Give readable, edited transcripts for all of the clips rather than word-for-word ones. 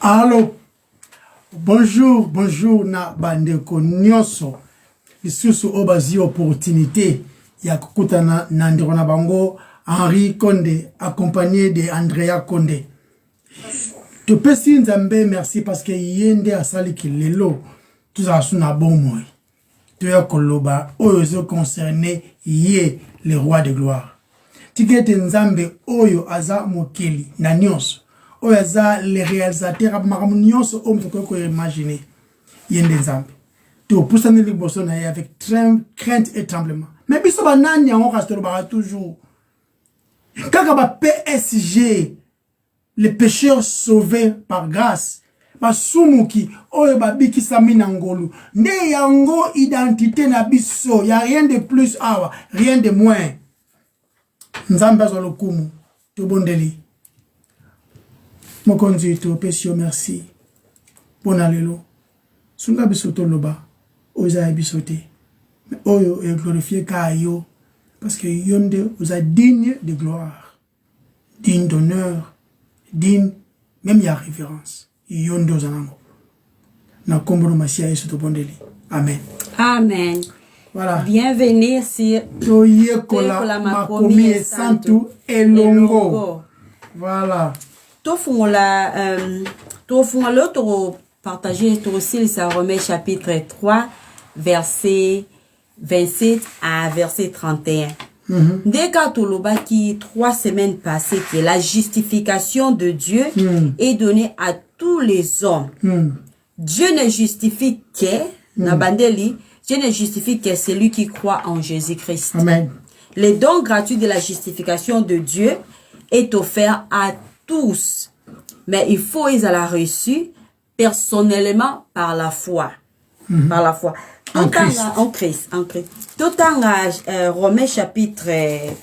Allô, bonjour na bandeko nyonso. Lisusu obazi opportunité ya kukutana na ndeko na bango Henri Konde accompagné de Andrea Konde. Topesi Nzambe merci parce que yende asali ki lelo tuza suna bomoi. Toya koloba oyo concerné ye le roi de gloire. Tikete Nzambe oyo aza mokeli na nyonso. Oyo aza le réalisateur makamu nyonso oyo mtoko imaginer. Yende Nzambe. Tu pousses les liboson avec crainte et tremblement. Mais biso banani yango rastero ba toujours. Kaka ba PSG, les pécheurs sauvés par grâce. Ba sumuki oyo ba biki samina ngolu. Nde yango identité na biso, y a rien de plus awa, rien de moins. Nzambe zo lokumu, to bondeli. Mokonzi to pesio merci. Bonalelo. Sunga biso to loba. Oza bisoté. Mais oyo est glorifié ka yo. Parce que yonde oza digne de gloire. Digne d'honneur. Digne, même y a révérence. Yonde oza nango. Na kombono masia yesu to bondeli. Amen. Amen. Voilà. Bienvenue sur Toye kola makomi et santu elongo. Voilà. Tofungola to partager aussi ça Romains chapitre 3 verset 27 à verset 31. Dès qu'Atoloba qui 3 semaines passées que la justification de Dieu est donnée à tous les hommes. Dieu ne justifie que Nabandeli, Dieu ne justifie que celui qui croit en Jésus-Christ. Amen. Le don gratuit de la justification de Dieu est offert à tous. Mais il faut qu'ils la reçu personnellement par la foi. Par la foi. En Christ. En Christ. Tout en Romains chapitre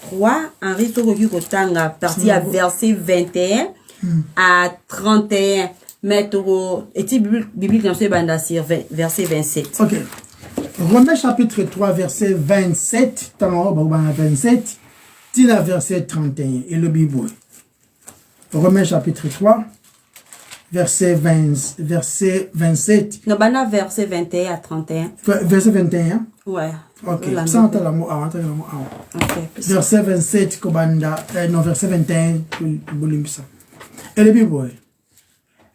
3, en Ristokotanga, partie à verset 21 à 31. Mais et biblique dans ce banda sur verset 27. Ok. Romains chapitre 3, verset 27, dans 27, tina verset 31, et le Bible. Romains chapitre 3, verset 27. Non, bana verset 21 à 31. Verset 21. Ouais. Ok. Ça, on a le mot A. Verset 27, non, verset 21, et le Bible.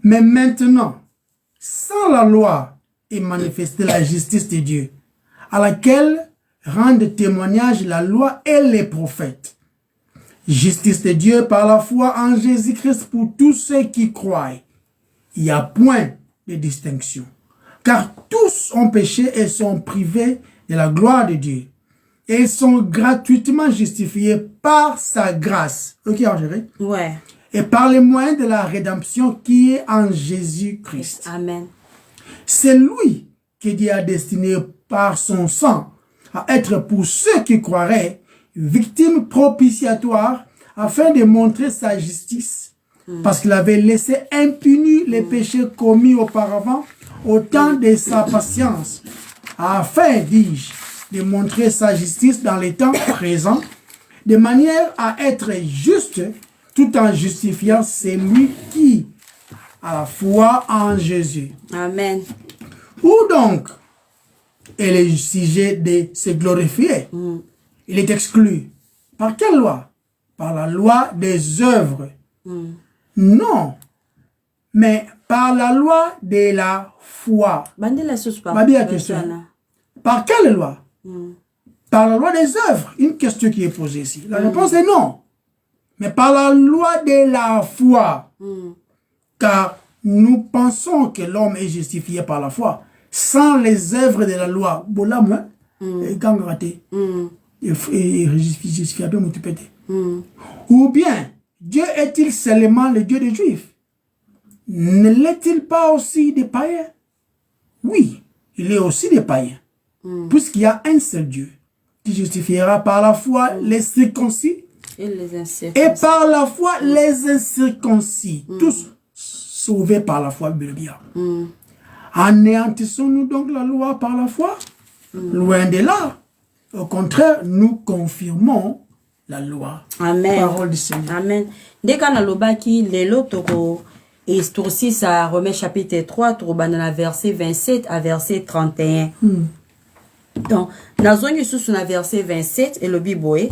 Mais maintenant, sans la loi est manifestée la justice de Dieu, à laquelle rendent témoignage la loi et les prophètes. Justice de Dieu par la foi en Jésus-Christ pour tous ceux qui croient. Il n'y a point de distinction. Car tous ont péché et sont privés de la gloire de Dieu. Et ils sont gratuitement justifiés par sa grâce. Ok, Angélique? Ouais. Et par les moyens de la rédemption qui est en Jésus-Christ. Amen. C'est lui que Dieu a destiné par son sang à être pour ceux qui croiraient victime propitiatoire afin de montrer sa justice parce qu'il avait laissé impunis les péchés commis auparavant au temps de sa patience afin, dis-je, de montrer sa justice dans les temps présents de manière à être juste tout en justifiant celui qui a la foi en Jésus. Amen. Où donc est le sujet de se glorifier? Il est exclu. Par quelle loi? Par la loi des œuvres. Non. Mais par la loi de la foi. Par quelle loi? Par la loi des œuvres. Une question qui est posée ici. La réponse est non. Mais par la loi de la foi. Car nous pensons que l'homme est justifié par la foi. Sans les œuvres de la loi. Ou bien, Dieu est-il seulement le Dieu des Juifs? Ne l'est-il pas aussi des païens? Oui, il est aussi des païens. puisqu'il y a un seul Dieu qui justifiera par la foi les circoncis Et les incirconcis. et par la foi les incirconcis. Tous sauvés par la foi, bien. Anéantissons-nous donc la loi par la foi? Loin de là. Au contraire, nous confirmons la loi. Amen. Parole du Seigneur. Amen. Dès qu'on a le baki, les lots, et aussi, ça remet chapitre 3, dans verset 27 à verset 31. Donc, dans un verset 27, et le Bible,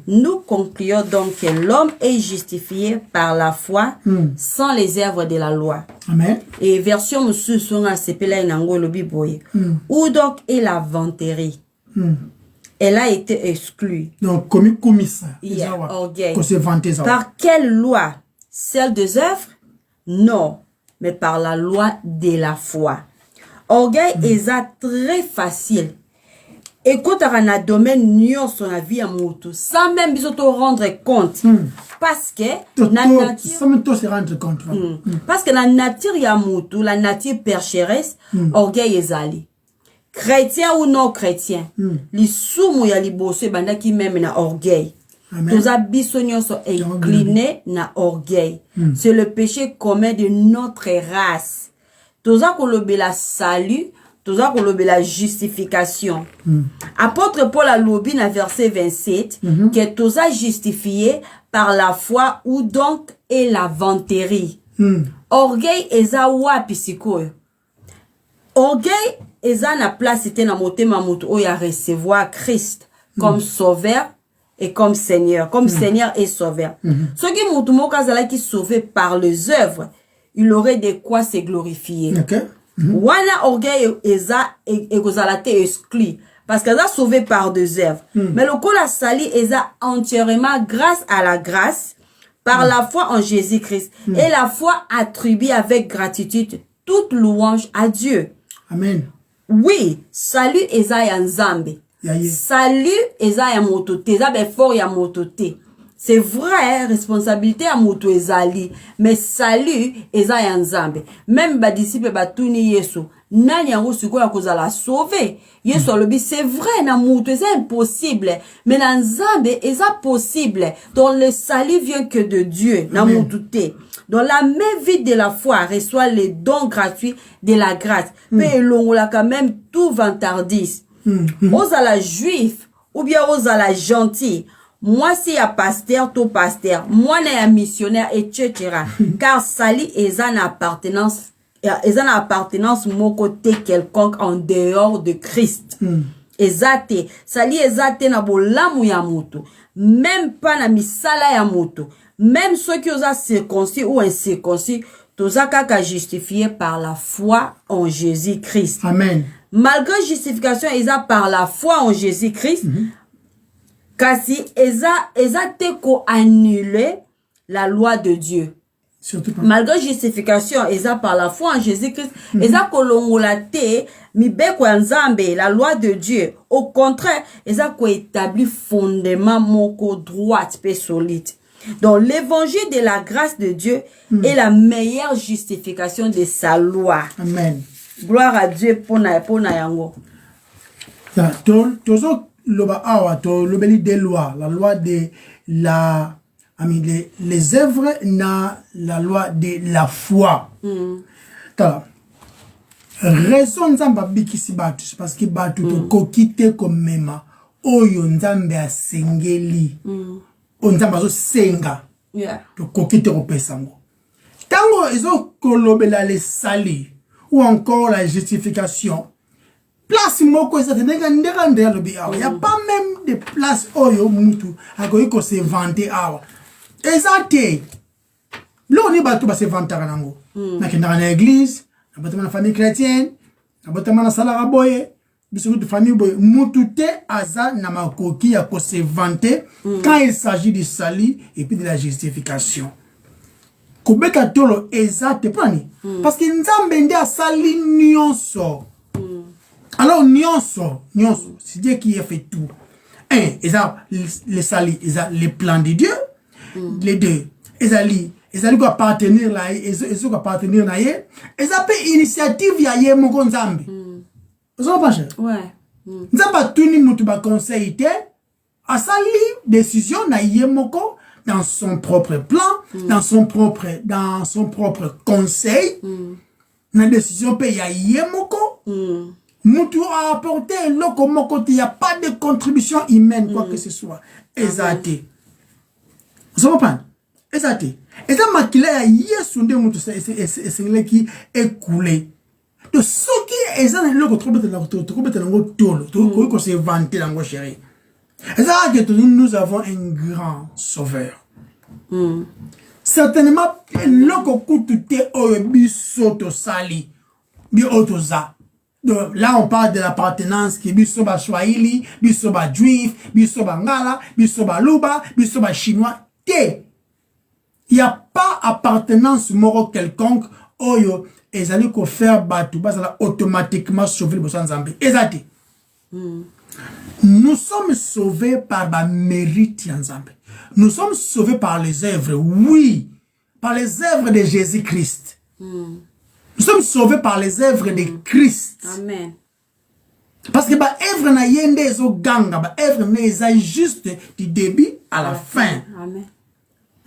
nous concluons donc que l'homme est justifié par la foi sans les œuvres de la loi. Amen. Et version monsieur sont à s'épeler dans le Bible. Où donc est la vanterie? Elle a été exclue. Donc, comme ça. Yeah, orgueil. Que se vanter ça. Par quelle loi? Celle des œuvres? Non, mais par la loi de la foi. Orgueil est très facile. Écoute, on a domaine nion sur la vie à moto, sans même besoin de rendre compte. Parce que la nature, sans même se rendre compte. parce que la nature ya moto, la nature percheresse, orgueil est allé. Chrétien ou non chrétien, les soumou ya liboso banda qui même na orgueil. Tous abissonions sont inclinés na orgueil. C'est le péché commun de notre race. Tous a kolobé la salut, tous a kolobé la justification. Apôtre Paul a lobby na verset 27 que tous a justifié par la foi ou donc est la vanterie. Orgueil eza wapi sikoyo. Orgueil eza na place était na motema moto o ya recevoir Christ comme sauveur et comme Seigneur, comme Seigneur et Sauveur. Ce qui moutumo kazala qui sauvé par les œuvres, il aurait de quoi se glorifier. Wana orgueil eza et kozalate exclu parce qu'elle a sauvé par des œuvres. Mais le coup la sali eza entièrement grâce à la grâce par la foi en Jésus-Christ et la foi attribuée avec gratitude toute louange à Dieu. Amen. Oui, salut eza ya nzambe. Salut eza ya motote, eza befort ya motote. C'est vrai, responsabilité ya moto ezali, mais salut eza ya nzambe. Même ba disciple batuni Yesu, nani yango sikoyo kozala sauver. Yesu alobi c'est vrai na moto eza impossible, mais na nzambe eza possible. Donc le salut vient que de Dieu, na motote. Dans la même vie de la foi reçoit les dons gratuits de la grâce. Mais l'on quand même tout vantardise. Aux à la juif ou bien aux à la gentil. Moi si ya pasteur to pasteur, moi na ya missionnaire etc. Car sali eza na appartenance mon côté quelconque en dehors de Christ. Ezate sali ezate na bolamu ya moto, même pas na misala ya moto. Même ceux qui ont circoncis ou incirconcis, tous ont justifié par la foi en Jésus-Christ. Amen. Malgré justification, ils ont par la foi en Jésus-Christ, kasi ils ont annulé la loi de Dieu. Malgré justification, ils ont par la foi en Jésus-Christ, ils ont kolongolate mibeko ya nzambe, la loi de Dieu. Au contraire, ils ont établi fondement moko droite et solide. Donc, l'évangile de la grâce de Dieu est la meilleure justification de sa loi. Amen. Gloire à Dieu pour na yango. Tozo loba awa to lobeli des lois, la loi de la les œuvres na la loi de la foi. Raison nzamba bikisi batu parce que batu to kokite comme mema oyo nzambe asengeli. Onzamba zo senga. To kokite kopesango. Tango ezo kolobela les sali ou encore la justification. Place moko ezate ndeka ndeka lobi awa. Y a pas même de place oyo mutu akoyi ko se vanter awa. Ezate. Lo ni batu ba se vantaka nango. Na kenda na église, na batama na famille chrétienne, na batama na sala boye. Biso de famille boy mutute aza na makoki ya ko se vanter quand il s'agit du salut et puis de la justification. Kobeka tolo ezate prani parce que nzambe nde asali nyonso. Alors nyonso, c'est Dieu qui a fait tout. Un, les salis, les plans de Dieu. Les deux, ezali ko appartenir là, ezali ko appartenir na ye. Ezapé initiative ya ye moko nzambe. Vous en pensez? Ouais. Nzamba tuni mutu ba conseil te. Asali décision na yemoko dans son propre plan, dans son propre conseil. Na décision pe ya yemoko. Mutu a apporté loko moko, il n'y a pas de contribution humaine, quoi que ce soit. Exacté. Vous comprenez? Exacté. Et ça m'a qu'il a yesunde mutu c'est qui est coulé. De ce qui est ça le contrôle de la tolo, tout qu'on s'est vanté dans vos chéris. Et ça que nous avons un grand sauveur. Certainement loko kutute obisoto sali bi otoza. Donc, là, on parle de l'appartenance qui est bisoba Swahili, bisoba Juif, bisoba Ngala, bisoba Luba, bisoba Chinois. Il n'y a pas appartenance moro quelconque. Oyo, et ça qu'on faire battre, ça va automatiquement sauver le besoin de Zambie. Exact. Nous sommes sauvés par le mérite en Zambie. Nous sommes sauvés par les œuvres, oui, par les œuvres de Jésus-Christ. Nous sommes sauvés par les œuvres de Christ. Amen. Parce que bah œuvre na yende zo ganga, bah œuvre na juste du début à la fin. Amen.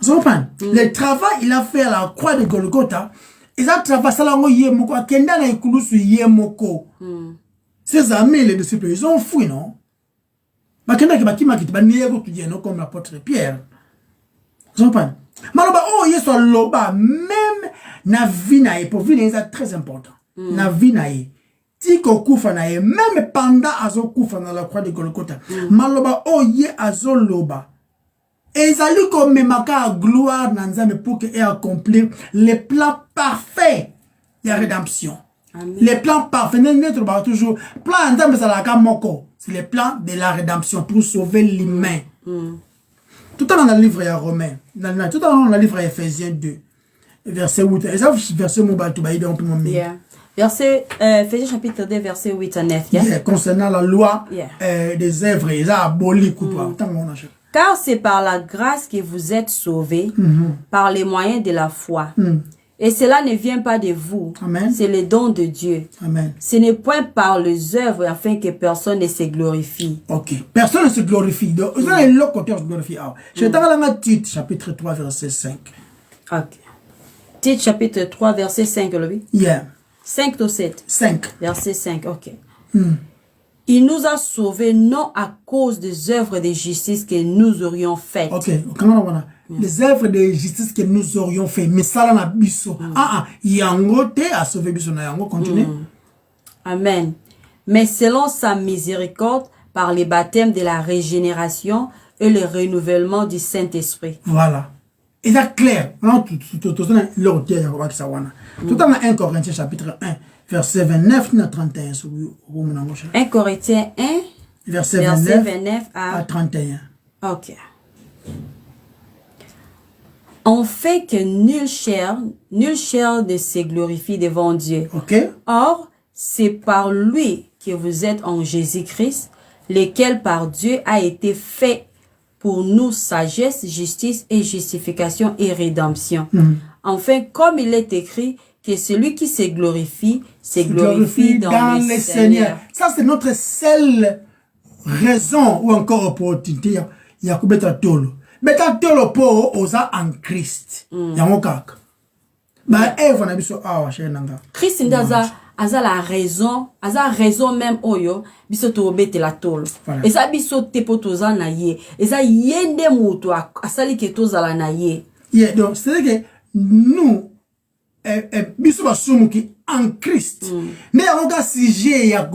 Vous comprenez? Le travail il a fait à la croix de Golgotha, il a travaillé ça ngo yemoko, akenda na ikulusu yemoko. Ses amis les disciples ils ont fui non? Bah kenda ki bakima kiti ba niego tu no comme l'apôtre Pierre. Vous comprenez? Maloba oh yeso loba même na vie na pour vie c'est très important. Na vie na tiko kufa na même pendant azo kufa na la croix de Golgotha. Maloba oh ye azo loba. Et ça lui comme maka gloire na nzambe pour que ait accompli les plans parfaits de la rédemption. Amen. Les plans parfaits n'est pas toujours plan nzambe ça la kamoko. C'est les plans de la rédemption pour sauver l'humain. Tout dans le livre à Romains, tout dans le livre à Ephésiens 2, verset 8. Et ça, verset verset, Ephésiens chapitre 2, verset 8 à 9. Yeah, concernant la loi des œuvres, ils ont aboli. Car c'est par la grâce que vous êtes sauvés, par les moyens de la foi. Et cela ne vient pas de vous. C'est le don de Dieu. Amen. Ce n'est point par les œuvres afin que personne ne se glorifie. Ok. Personne ne se glorifie. Donc, vous avez l'autre côté de se glorifier. Je t'en dans Tite, chapitre 3, verset 5. Ok. Tite, chapitre 3, verset 5, oui? Yeah. 5 ou 7? 5. Verset 5, ok. Il nous a sauvés non à cause des œuvres de justice que nous aurions faites. Ok. Comment on a? Les œuvres de justice que nous aurions fait. Mais ça, là, biso. Yango te a sauvé biso na yango. Continue. Amen. Mais selon sa miséricorde, par les baptêmes de la régénération et le renouvellement du Saint-Esprit. Voilà. Et c'est clair. Tout en 1 Corinthiens chapitre 1, verset 29 à 31. 1 Corinthiens 1, verset 29 à 31. Ok. En fait que nulle chair ne se glorifie devant Dieu. Okay. Or, c'est par lui que vous êtes en Jésus-Christ, lequel par Dieu a été fait pour nous sagesse, justice et justification et rédemption. Enfin, comme il est écrit, que celui qui se glorifie dans le Seigneur. Ça, c'est notre seule raison ou encore opportunité. Il y a combien de tolo. Beta tolo po osa en Christ. Yango kaka. Ba Eve na biso awa chenanga. Christ ndaza aza la raison, même oyo biso to bete la tolo. Et ça biso tepo toza na ye. Et ça yende moto asali ke toza la na ye. Yeah, donc c'est que nous biso ba sumu ki en Christ. Mais yango ka sujet ya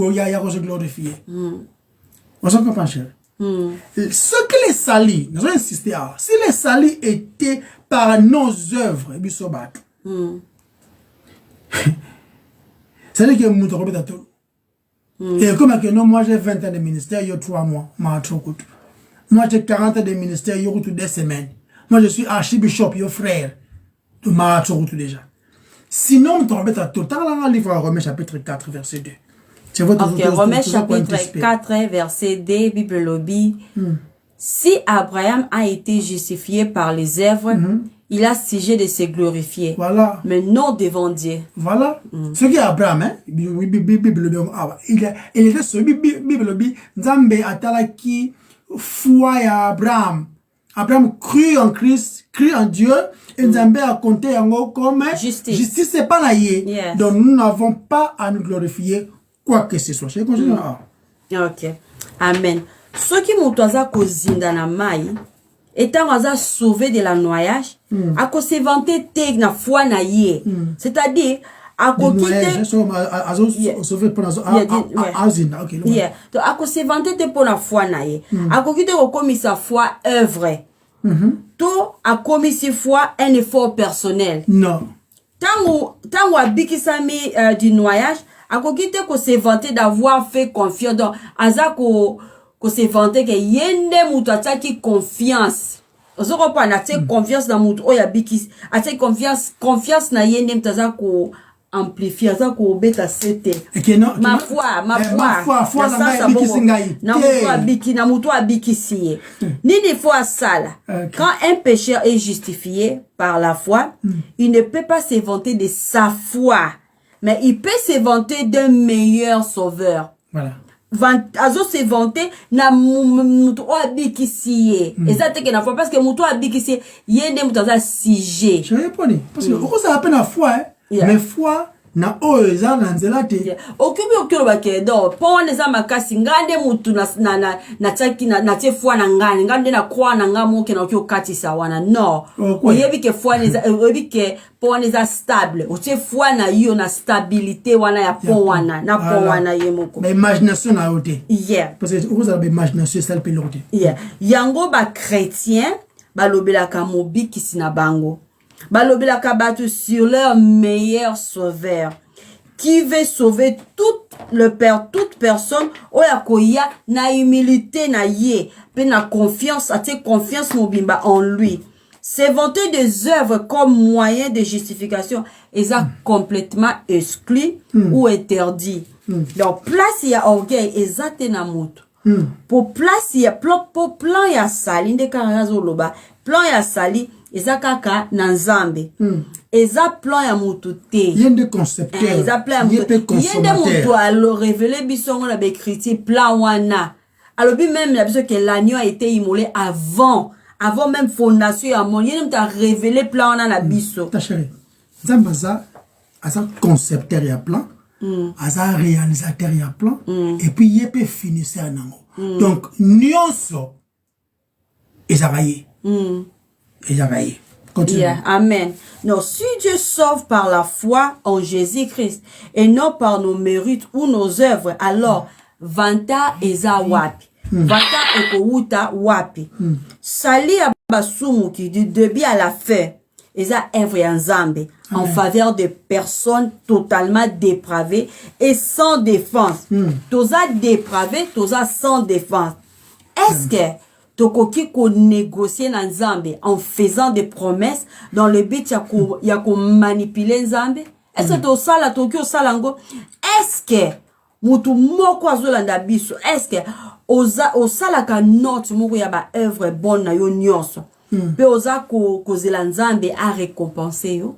se glorifier. On s'en comprend cher. Ce que les salis, nous allons insister à, si les salis étaient par nos œuvres, c'est-à-dire que nous avons tout. Et comme que non, moi j'ai 20 ans de ministère, il y a 3 mois, moi j'ai 40 ans de ministère, il y a 2 semaines. Moi je suis archibishop, il y a frère, de Mahatchokutu déjà. Sinon, nous avons tout. Dans le livre Romains chapitre 4, verset 2. Ok, Romains chapitre 4, verset 2, Bible lobby. Si Abraham a été justifié par les œuvres, il a sujet de se glorifier. Voilà. Mais non devant Dieu. Voilà. Ce qui est Abraham, hein, il était sur Bible, Nzambe atalaki foi ya Abraham. Abraham crut en Christ, crut en Dieu, et Nzambe a compté yango comme justice. Justice, c'est pas la yé. Yes. Donc nous n'avons pas à nous glorifier quoi que ce soit. Je continue. Ok. Amen. Ce qui m'autoisa kozinda na mai, étant sauvé de la noyage, à cause se vanter te na foi na yé. C'est-à-dire, à cause sauvé pour donc à cause se vanter te pour la foi na yé. À cause te commis sa foi œuvre. To a commis sa foi un effort personnel. Non. Tant abikisami du noyage, à cause te se vanter d'avoir fait confiance dans azako ko se vanter que yende mutu ataki confiance. Ozoko pa na te confiance na mutu oya bikis, ataki confiance na yende mtazako amplifier ça ko beta sete. Ma foi na mutu abikisi. Nini foi sala. Quand un pécheur est justifié par la foi, il ne peut pas se vanter de sa foi, mais il peut se vanter d'un meilleur sauveur. Voilà. Azo se vanter na mutu abikisi. Exactement que na foi parce que mutu abikisi yende mutu za sujet. Je réponds parce que on ça appelle la foi, mais foi na oeza na nzela te. Okubi okiro bakedo pon neza makasi ngande mutu na tsaki na te foi na ngande na croix na ngamo ke na okyo katisa wana no. Oyebi ke foi neza oyebi ke pon neza stable. O te foi na yo na stabilité wana ya pon wana na pon wana yemoko. Mais imagination na ote. Yeah. Parce que on a imagination ça peut l'ote. Yeah. Yango ba chrétien ba lobelaka mobi kisina bango. Balobelaka batu sur leur meilleur sauveur qui veut sauver toute personne oyakoya na humilité na ye pe na confiance ate confiance mobimba en lui. Se vanter des œuvres comme moyen de justification est complètement exclu ou interdit. Donc place ya orgueil ezate na mutu. Pour place ya plan ya sali ndeka loba plan ya sali eza kaka na nzambe. Eza plan ya mutu te. Yende concepteur. Eza plan ya mutu. Yende mutu alo révélé bisongo na bekritie plan wana. Alors bi même la biso que l'agneau a été immolé avant même fondation ya monde. Yende mutu a révélé plan wana na biso. Ta chérie. Nzambe asa concepteur ya plan. Asa réalisateur ya plan. Et puis yepe finisseur nango. Donc nyonso ezaraye. Continue. Yeah, amen. Non, si Dieu sauve par la foi en Jésus-Christ et non par nos mérites ou nos œuvres, alors vanta eza wapi. Vanta ekouta wapi. Sali abasumu qui du début à la fin eza œuvre ya Nzambe en faveur de personnes totalement dépravées et sans défense. Toza dépravé, toza sans défense. Est-ce que tokoki ko négocier na Nzambe en faisant des promesses dans le but ya ko manipuler Nzambe? Est-ce que to sala toki o salango? Est-ce que mutu moko azolanda biso? Est-ce que osala ka note moko ya ba œuvre bonne na yo nyonso? Pe oza ko zela Nzambe a récompenser yo?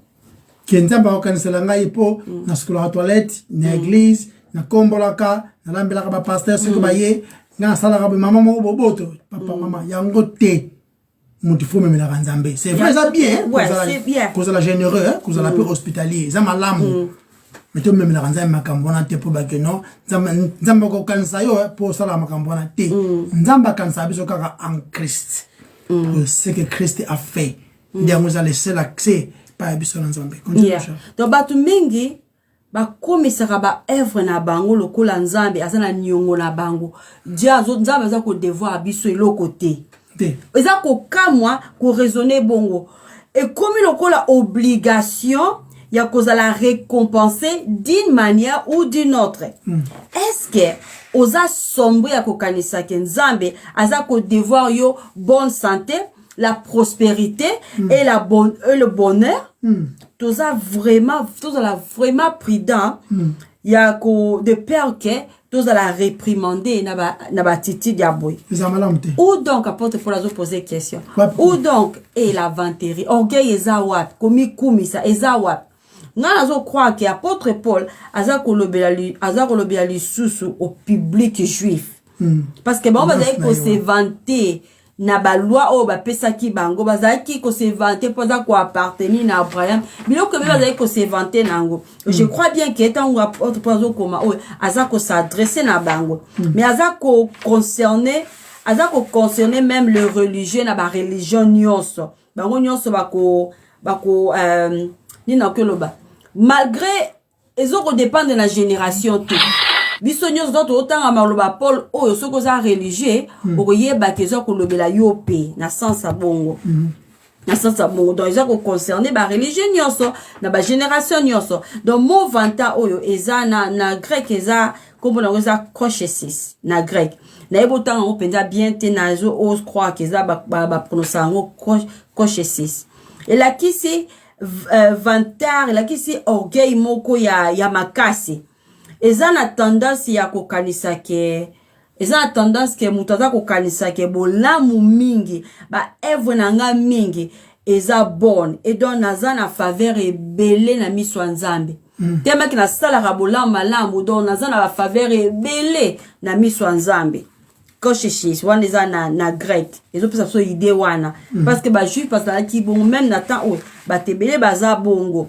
Nzambe okanisela ngai po na skola toilette, na église, na kombolaka, na lambelaka ba pasteur siko baye. Nga sala ka maman mo boboto papa maman yango te mutu fo memela Nzambe c'est vrai ça bien ouais c'est bien cause la généreux cause la peu hospitalier ça malamu mais to memela Nzambe makambona te po ba que non Nzambe ko kanisa yo po sala makambona te Nzambe kanisa biso kaka en Christ ce que Christ a fait ndiango za laisser l'accès pa biso Nzambe continue. Donc batu mingi ba komisaka ba œuvre na bango lokola Nzambe azana nyongo na bango dia Nzambe za ko devoir biso eloko te eza ko kamwa ko raisonner bongo et comme lokola obligation ya kozala récompenser d'une manière ou d'une autre. Est-ce que oza sombre ya ko kanisa ke Nzambe aza ko devoir yo bonne santé, la prospérité et le bonheur? Toza vraiment prudent. Il y a de peur que tous à la réprimander na ba titi diaboy. Ou donc apporte pour la poser question. Ou donc et la vanterie orgueil ezawap komi kumisa ezawap. Nga zo croire que apôtre Paul aza kolobela lisusu au public juif. Parce que bon bazali ko se vanter na ba loi o ba pesaki bango bazali ko se vanter pour ça ko appartenir na Abraham. Biloko be bazali ko se vanter nango. Je crois bien que étant apôtre Paul zo koma o aza ko s'adresser na bango. Mais aza ko concerner même le religieux na ba religion nyonso. Bango nyonso bako ni na keloba. Malgré ils ont dépend de la génération tout. Bisognos d'autres autant à maloba Paul o soko za religieux okoye ba kezo ko lobela yope na sens bongo. Na sens bongo donc ils ont concerné ba religieux nyonso na ba génération nyonso. Donc mon vanta oyo eza na grec eza comme on eza crochesis na grec. Na ebotan on penza bien te na zo ose croire que eza ba prononcer en crochesis. Et là qui c'est vantar la kisi orgueil moko ya makasi eza na tendance ya kokanisa ke eza na tendance ke mutaza kokanisa ke bolamu mingi ba evre nanga mingi eza bonne et donc naza na faveur ebele na miso nzambe tema ki na sala ka bolamu malamu donc naza na faveur ebele na miso nzambe Koshishis, wana eza na grec. Ezo pesa so idée wana. Parce que ba juif parce que bon même na temps o ba tebele baza bongo.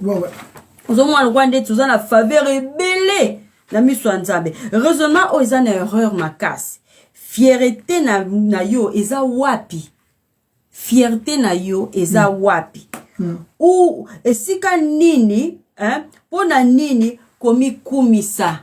Ozo mwa rwande tuza na faveur ebele na miso nzambe. Raisonnement o eza na erreur makasi. Fierté na yo eza wapi. Fierté na yo eza wapi. Ou esika nini, pona nini komi kumisa.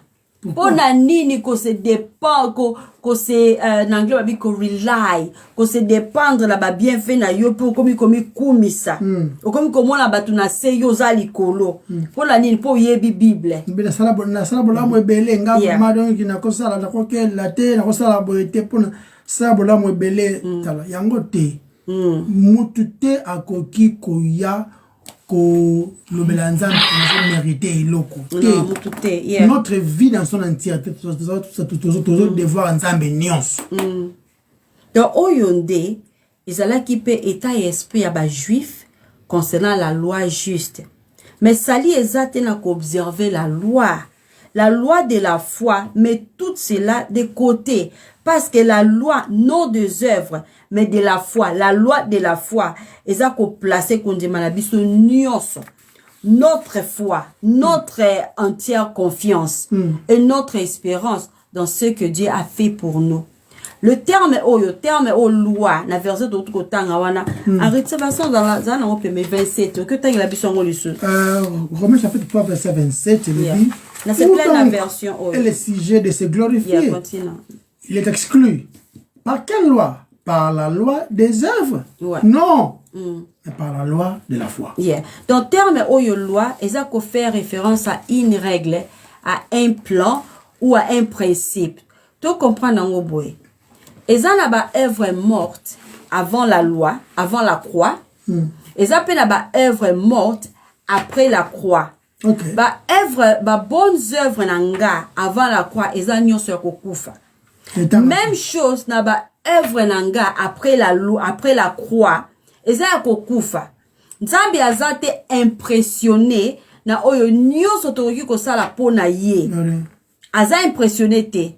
Pona nini ko se dépend ko se n'anglais babi ko rely ko se dépendre la ba bienfait na yo pour komi kumisa komi komona batu na se yo za likolo pona nini po yebi bible na sala bolamu ebele nga madon ki na ko sala na ko ke la te na ko sala boete pona sala bolamu ebele tala yango te mutu te akoki koya ko l'obelanzam mérité iloko. Notre vie dans son entièreté, toujours devoir nzambe nyonso. Donc oyonde, ezala qui peut état et esprit aba juif concernant la loi juste. Mais sali ezate na ko observer la loi de la foi, mais tout cela de côté. Parce que la loi, non des œuvres, mais de la foi, la loi de la foi, ils ont placé notre foi, notre entière confiance et notre espérance dans ce que Dieu a fait pour nous. Le terme loi, la verset de l'autre côté, arrête ça dans la 27, que t'as la bichon Romains chapitre 3, verset 27, il dit, c'est plein la version. Et le sujet de se glorifier. Il est exclu. Par quelle loi? Par la loi des œuvres? Non. Mais par la loi de la foi. Donc, terme oyo loi, ils ont fait référence à une règle, à un plan ou à un principe. Tu comprends dans le boy. Ils ont là œuvre morte avant la loi, avant la croix. Ils ont là œuvre morte après la croix. Bonnes œuvres nanga avant la croix, ils ont sur kokufa. Même chose na ba œuvre nanga après la croix eza kokufa nzambe azate impressionné na oyo nyonso tokoki kosala pona ye aza impressionné te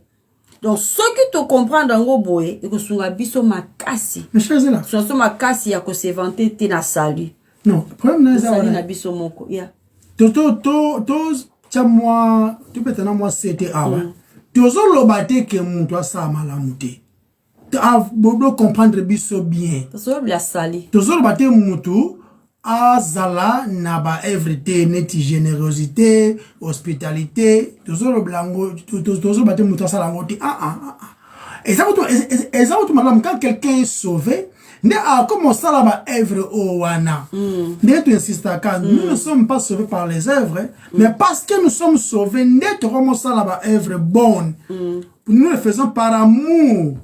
donc ce que tu comprends dango boye ekosunga biso makasi so makasi ya ko se vanter te na salut non problème na biso moko to chamwa tu peut na moi c'était awa tozo lobate ke muntu asa malamu te bodo comprendre biso bien tozo lobate muntu azala na ba everyday neti générosité hospitalité tozo lobate muntu asa lango te eza auto malamu quand quelqu'un est sauvé ne a commencé à ba œuvre o wana ne tu insistes quand nous ne sommes pas sauvés par les œuvres mais parce que nous sommes sauvés ne tu commences à ba œuvre bonne nous le faisons par amour.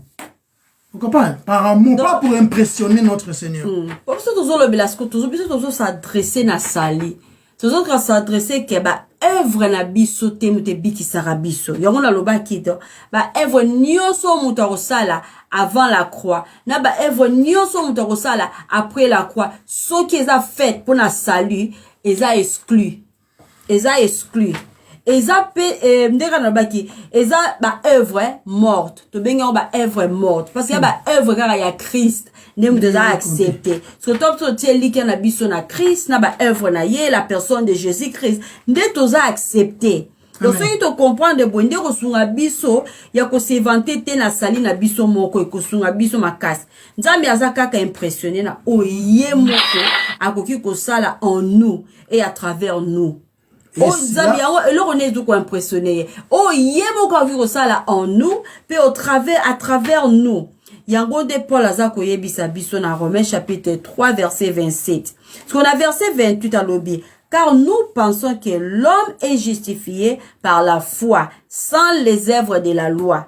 Vous comprenez? Par amour, pas pour impressionner notre Seigneur. Pour ça toujours le belasco toujours s'adresser na sali toujours s'adresser que ba œuvre na biso te mute bikisaka biso. Yango na loba kito. Ba œuvre nyonso muta kosala avant la croix. Na ba œuvre nyonso muta kosala après la croix. Ce qui est fait pour na salut, eza exclu. Eza exclu. Eza pe ndeka na baki eza ba œuvre morte. To benga ba œuvre morte parce que ba œuvre kaka ya Christ. Nous devons accepter. Ce que tu as dit na biso na Christ, na ba œuvre na ye, la personne de Jésus-Christ, nous devons accepter. Donc, si tu comprends de bon, ndeko sunga biso, ya ko se vanter te na sali na biso moko, ko sunga biso makas. Nzambe azaka ka impressionné na oye moko, akoki ko sala en nous et à travers nous. Oh, Nzambe alors on est donc impressionné. Oye moko akoki ko sala en nous, puis à travers nous. Yango de Paul azako yebisa biso na Romains chapitre 3 verset 27. Parce qu'on a verset 28 à l'obi. Car nous pensons que l'homme est justifié par la foi, sans les œuvres de la loi.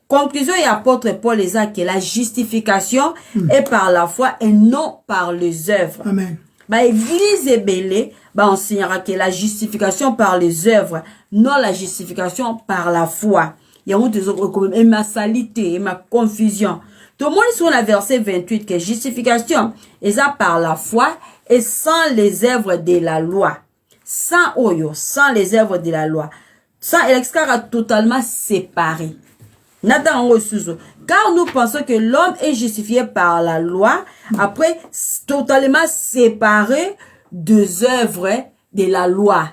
Conclusion et apôtre Paul les a que la justification est par la foi et non par les œuvres. Amen. Bah, église est belle, bah, enseignera que la justification par les œuvres, non la justification par la foi. Il y a et ma salité et ma confusion. Tout le monde est sur la verset 28 que justification est ça par la foi et sans les œuvres de la loi. Sans oyo, sans les œuvres de la loi. Sans l'excar a totalement séparé. Car nous pensons que l'homme est justifié par la loi, après totalement séparé des œuvres de la loi.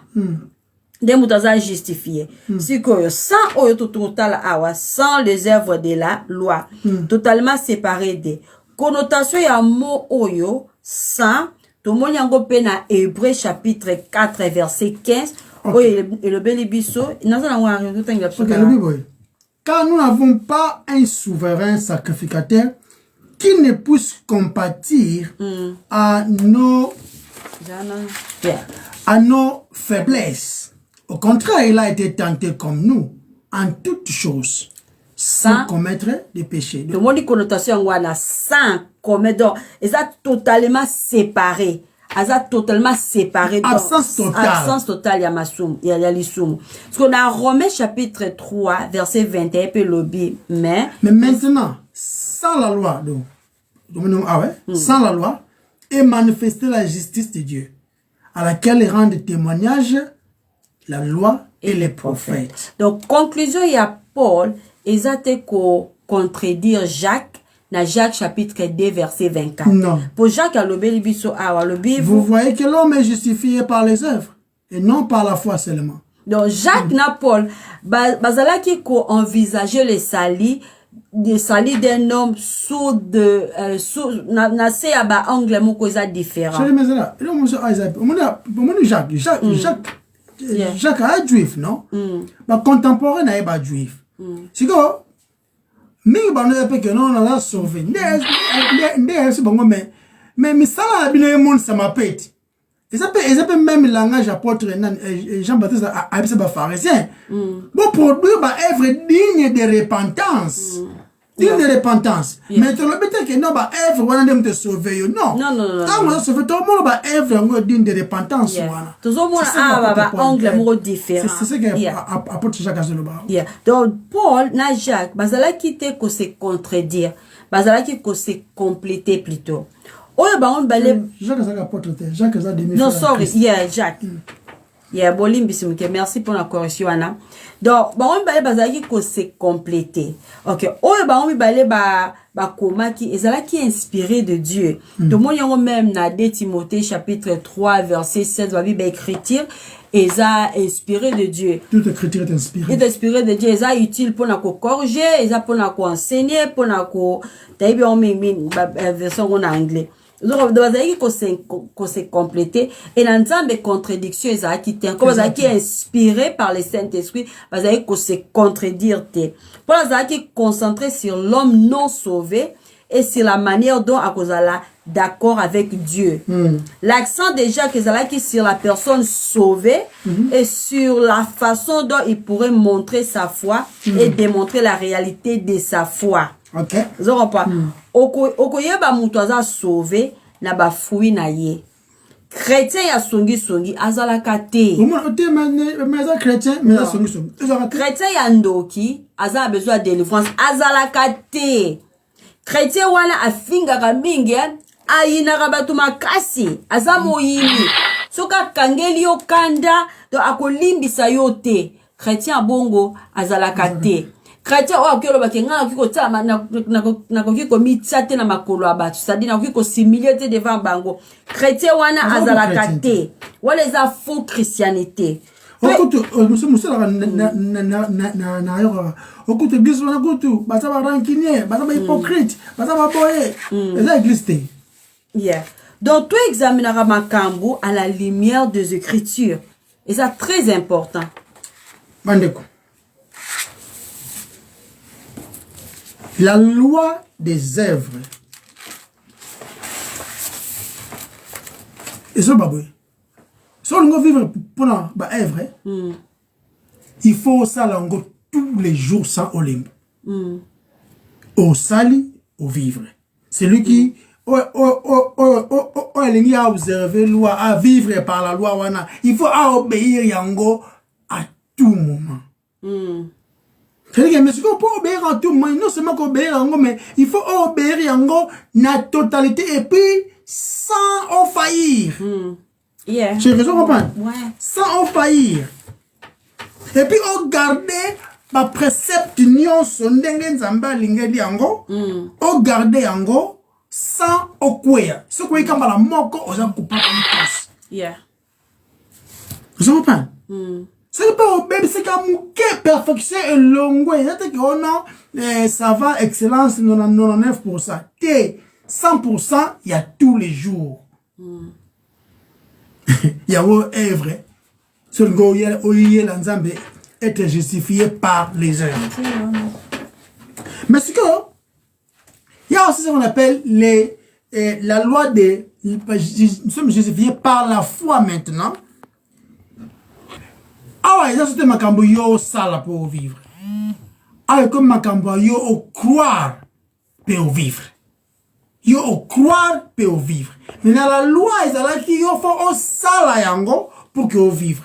Des moutazas justifiés. Si que sans oyo total awa, sans les œuvres de la loi, totalement séparé des connotations ya mot oyo, sans, tout le monde yango pena Hébreu chapitre 4 verset 15, oyo le belibiso, car nous n'avons pas un souverain sacrificateur qui ne puisse compatir à nos faiblesses. Au contraire, il a été tenté comme nous, en toutes choses, sans commettre des péchés. Le mot de connotation, sans commettre, donc, ils sont totalement séparés. Ils sont totalement séparés. Absence totale. Absence totale, il y a l'issoum. Parce qu'on a Romains chapitre 3, verset 21, puis lobby, mais maintenant, sans la loi, sans la loi, est manifestée la justice de Dieu, à laquelle rendent témoignage la loi et les prophètes. Donc, conclusion, il y a Paul, ils ont contredire Jacques, dans Jacques chapitre 2, verset 24. Non. Pour Jacques, vous voyez que l'homme est justifié par les œuvres, et non par la foi seulement. Donc, Jacques na Paul, bazala qui envisageait les salis, des salis d'un homme sous de, na se ya ba angle moko za différent. Jacques est juif, non? Bah, contemporain n'est pas juif. C'est quoi? Mais il va nous dire que non, on a sauvé. Mais ça, ça m'appelle. Et ça peut même le langage apôtre Jean-Baptiste a été pharisien. Bon, produire une œuvre digne de repentance. Digne de repentance. Mais tu le dis que non, œuvre, on a te sauver. Non. Ah, on a sauvé tout le monde, œuvre digne de repentance. Tout le monde a un angle différent. C'est ce que apôtre Jacques a dit. Donc, Paul, na Jacques, bazala qui te ko se contredire. Bazala qui ko se compléter plutôt. Oye, on balé. Jacques a apôtre, Jacques a demi. Non, sorry, yeah, Jacques. Yeah, bolim bisimke, merci pour la correction, Anna. Donc, on balé bazaki ko se compléter. Ok, oye, on balé koma qui ezala qui est inspiré de Dieu. Tout le monde y même na 2 Timothée chapitre 3 verset 16 va Bible écriture eza inspiré de Dieu. Toute écriture est inspirée. Est inspiré de Dieu, eza utile pour na ko corriger, eza pour na ko enseigner, pour na ko taïbi on version en anglais. Donc, qu'on s'est complété. Et dans des contradictions, qui comme qui est inspiré par le Saint-Esprit, qu'on s'est contredire. Pour qui est concentré sur l'homme non sauvé et sur la manière dont à cause d'accord avec Dieu. L'accent déjà que qui sur la personne sauvée et sur la façon dont il pourrait montrer sa foi et démontrer la réalité de sa foi. Ok. Vous comprenez pas? Okoye ba mutu aza sauvé na ba fruit na ye. chrétien ya songi azalaka te. Chrétien mais songi. Chrétien ya ndoki azala besoin de délivrance azalaka te. Chrétien wana afingaka mingi ayinaka bato makasi aza moyini soka kangeli yo kanda to akolimbisa yo te. Chrétien bongo azalaka te. Chrétien oyo akoloba ke ngana kiko tsama na kokiko mitsate na makolo abatu c'est-à-dire na kokiko similer te devant bango. Chrétien wana azalaka te. Wala eza faux christianité. Okutu musala na yo okutu église wana kutu basa ba rancunier basa ba hypocrite basa ba boye eza église te. Yeah. Donc tu examineras makambo à la lumière des écritures. Et ça très important. Bandeko. La loi des œuvres. Et ça, baboué. Si on veut vivre pour la œuvre, il faut ça tous les jours sans olimbe. Au sali, au vivre. C'est lui qui a observé la loi, à vivre par la loi. Il faut obéir yango à tout moment. C'est-à-dire que faut pas obéir à tout moment, non seulement obéir à yango, mais il faut obéir yango na totalité et puis sans faillir. Yeah. Tu comprends? Ouais. Sans faillir. Et puis on garder ma précepte nyonso ndenge nzamba lingeli yango, on garder yango sans okwea. Ce qu'on est comme la moko oza couper une place. Yeah. Vous comprenez? C'est pas au bébé, c'est comme que perfection et longue. C'est-à-dire que ça va excellence 99%. T 100%, il y a tous les jours. Il y a œuvre. Sur le goyel, l'ensemble être justifié par les œuvres. Mais ce que il y a aussi ce qu'on appelle la loi de nous sommes justifiés par la foi maintenant. Ah ouais, ça c'était makambo yo sala pour vivre. Ah ouais, comme makambo yo au croire pour vivre. Yo au croire pour vivre. Mais dans la loi, il a qui yo faut au sala yango pour que vivre.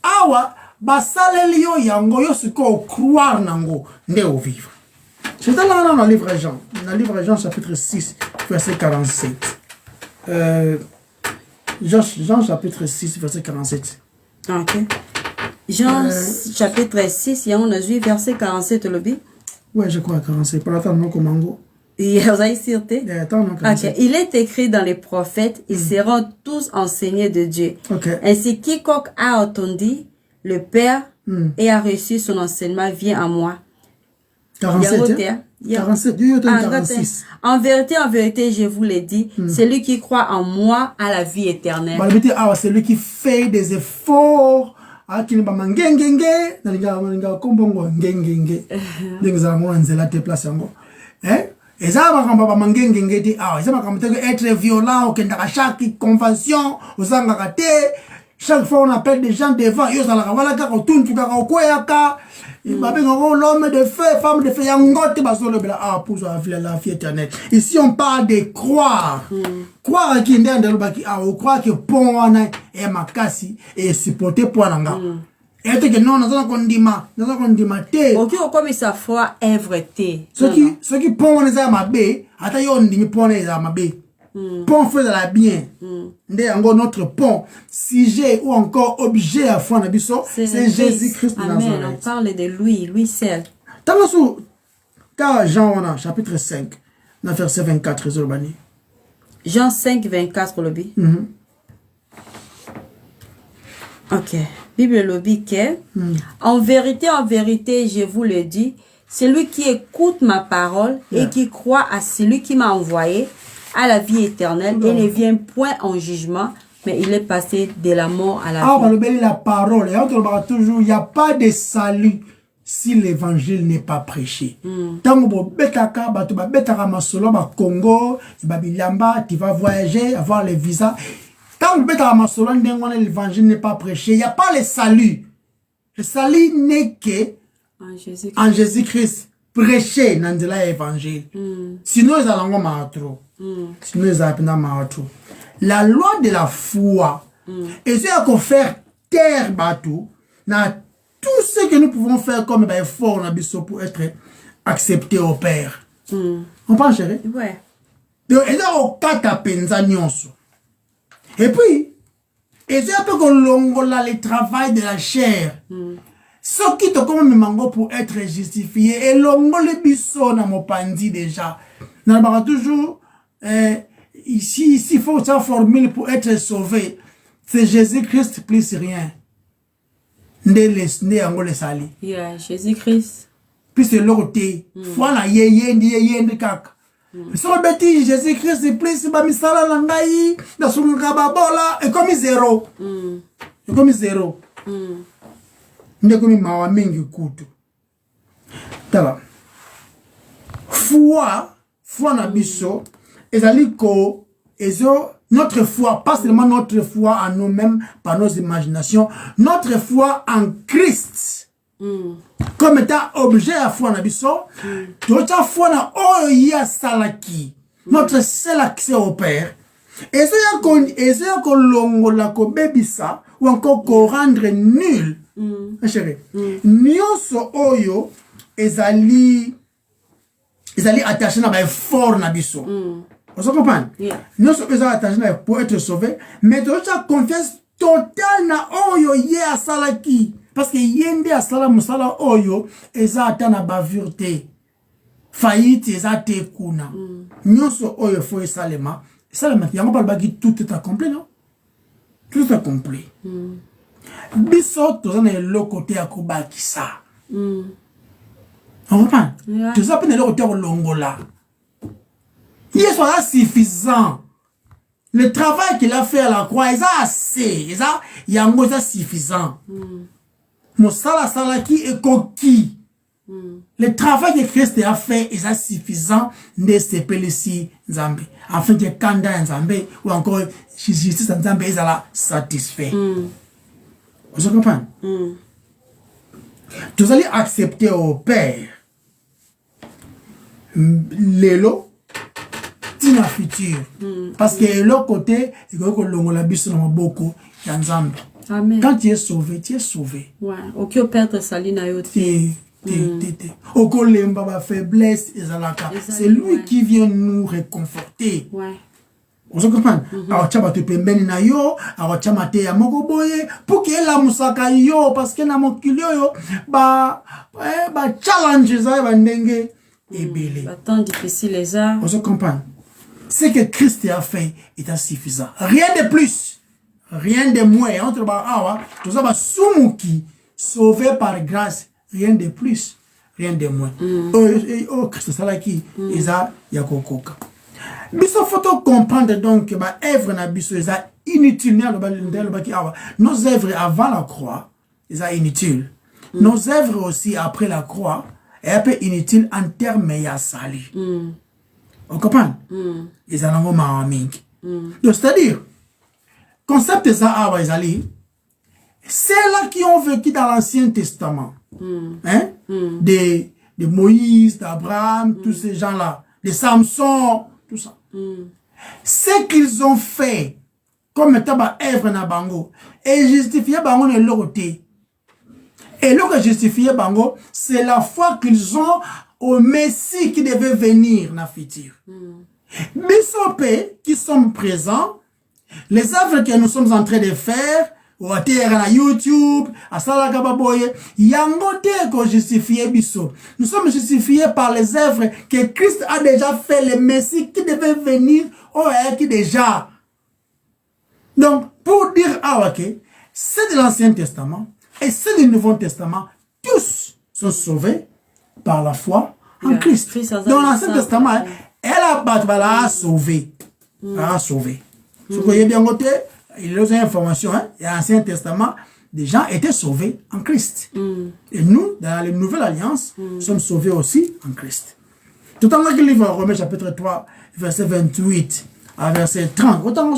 Ah ouais, ba saleli yo yango yo ce qu'on croire nango ne au vivre. C'est dans le livre Jean. Dans le livre Jean chapitre 6 verset 47. Jean chapitre 6 verset 47. OK. Jean chapitre 6, il y a verset 47 lobby. Ouais, je crois 47. Pour attendre comment il est écrit dans les prophètes, ils seront tous enseignés de Dieu. Okay. Ainsi, quiconque a entendu le Père et a reçu son enseignement vient à moi. 47, 47, 46. En vérité, je vous l'ai dit, celui qui croit en moi a la vie éternelle. C'est lui qui fait des efforts. Qui ne va pas ngengenge, n'aliga kombongo ngengenge. N'examons nzela te place yango. Et ça va quand papa ngengenge te ça va quand être violent, okenda chaque convention, osanga kate. Chaque fois on appelle des gens devant, yo sala wala ka otuntu ka okoyaka. Il va bien l'homme de feu, femme de feu, yangote basolo bela pour la vie éternelle. Ici on parle de croire. Croire qui ndé ndelo baki croire que pon wana e makasi et supporter pour nanga. Et que non nazo kondima te. OK comme sa foi est vrai te. Ce qui pon wana za mabe, ata yo ndimi pon za mabe. Pont fait de la bien. Ndé encore notre pont, sujet ou encore objet à foi nabiso, c'est Jésus-Christ de Nazareth. Amen. On parle de lui seul. Tamasu car Jean chapitre 5, verset 24 Zolbani. Jean 5 24 lobby. OK. Bible lobby que en vérité, je vous le dis, celui qui écoute ma parole et qui croit à celui qui m'a envoyé à la vie éternelle et ne vient point en jugement, mais il est passé de la mort à la vie. On va la parole. Et on toujours, il n'y a pas de salut si l'évangile n'est pas prêché. Tango betaka, batuba betaka masolo, ba Congo, ba bilamba, tu vas voyager, avoir les visas. Tango betaka masolo, l'évangile n'est pas prêché. Il n'y a pas le salut. Le salut n'est que en Jésus-Christ. Prêcher dans l'évangile. Sinon, ils allons trop. Sinon, ils allons trop. la loi de la foi. Et c'est qu'on faire taire bateau, dans tout ce que nous pouvons faire comme effort pour être accepté au Père. On pense, chérie? Ouais. Donc, et là, au kata penza nyonso. Et puis, et c'est un peu que le travail de la chair. Ce qui te comme mango pour être justifié, et l'ongo le biso na mopandi déjà. N'a pas toujours, ici, il faut sa formule pour être sauvé. C'est Jésus-Christ plus rien. Ne ango le sali. Yeah, Jésus-Christ. Puis c'est l'autre. Voilà, ye kaka. Si on bêtise Jésus-Christ, c'est plus ba misala langai, na sunga babola, et comme zéro. Et comme zéro. Nde comme mawa mingi kutu. Tala. Foi na biso, ezali ko, notre foi, pas seulement notre foi en nous-mêmes, par nos imaginations, notre foi en Christ. Comme étant objet à foi na biso, notre foi na oya salaki, notre seul accès au Père. Et ça qu'on longola ko bebisa ou encore qu'on rendre nul. Chérie, nyonso oyo ezali attaché na ba fort na biso. Vous comprenez? Nyonso ezali attaché na pour être sauvé, mais tu as confiance totale na oyo ye asalaki. Parce que yende asala musala oyo eza atana bavurte. Faillite eza te kuna. Nyonso oyo fo esalema. Salema yango balbaki tout est accompli, non? Tout est accompli. Biso tozana le côté à kobakisa. On comprend? Tout ça peut le côté au longola. Il est suffisant. Le travail qu'il a fait à la croix, il a assez. Il a suffisant. Mosala salaki et coquille. Le travail que Christ a fait est suffisant de se ici Nzambe. Afin que Kanda Nzambe ou encore justice Nzambe est satisfait. Vous comprenez? Vous allez accepter au Père. L'élo, tina futur. Parce que l'autre côté, il y a beaucoup Nzambe. Amen. Quand tu es sauvé, tu es sauvé. Ouais. Ok, au Père Salina yote. Okolemba ba faiblesse ezalaka. C'est lui qui vient nous réconforter. Ouais. Vous comprenez? Alors tu vas te pembeni na yo, alors tu vas te ya moko boye pour que la musaka yo parce que na mokili yo ba challenge za ba ndenge ebele. Ba temps difficile les ça. Vous comprenez? Ce que Christ a fait est suffisant. Rien de plus. Rien de moins. Entre ba awa, tout ça ba sumuki sauvé par grâce. Rien de plus, rien de moins. Oh, Christ, c'est là qui est à Yakokoka. Biso faut comprendre donc que ma œuvre na biso est inutile. Nos œuvres avant la croix, est inutile. Nos œuvres aussi après la croix, est un peu inutile en termes de salut. Vous comprenez? Ils ont un mot c'est-à-dire, concept ça awa izali, c'est là qui ont vécu dans l'Ancien Testament. Hein? De Moïse, d'Abraham, tous ces gens-là, de Samson, tout ça. Ce qu'ils ont fait, comme étant œuvre na bango, et justifié bango ne l'autre. Et le justifié bango, c'est la foi qu'ils ont au Messie qui devait venir na futur. Bisopé, qui sont présents, les œuvres que nous sommes en train de faire, ou à YouTube, à Salakababoye, Yangote ko justifié biso. Nous sommes justifiés par les œuvres que Christ a déjà fait, le Messie qui devait venir, qui déjà. Donc, pour dire c'est de l'Ancien Testament et c'est du Nouveau Testament, tous sont sauvés par la foi en Christ. Dans l'Ancien Testament, elle a sauvé. Elle a sauvé. Ce que j'ai bien noté, il y a des informations, il y a l'Ancien Testament, des gens étaient sauvés en Christ. Et nous, dans la Nouvelle Alliance, sommes sauvés aussi en Christ. Tout en le livre Romains chapitre 3, verset 28 à verset 30. Autant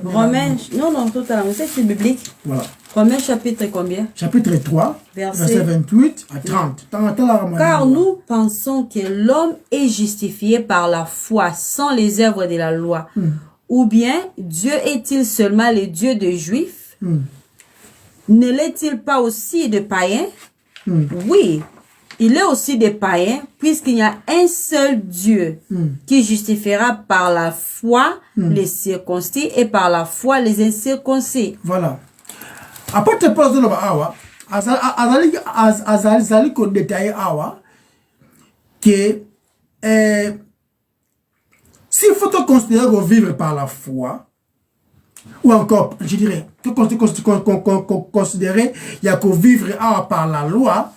Romains, non, totalement, c'est biblique. Voilà. Romains chapitre combien? Chapitre 3, verset 28 à 30. Car nous pensons que l'homme est justifié par la foi sans les œuvres de la loi. Ou bien, Dieu est-il seulement le Dieu des Juifs? Ne l'est-il pas aussi de païens? Oui, il est aussi des païens, puisqu'il y a un seul Dieu qui justifiera par la foi les circoncis et par la foi les incirconcis. Voilà. Après, tu poses le awa, azali ko détailler awa, que s'il faut te considérer que vivre par la foi, ou encore, je dirais, considérer il y a que vivre par la loi,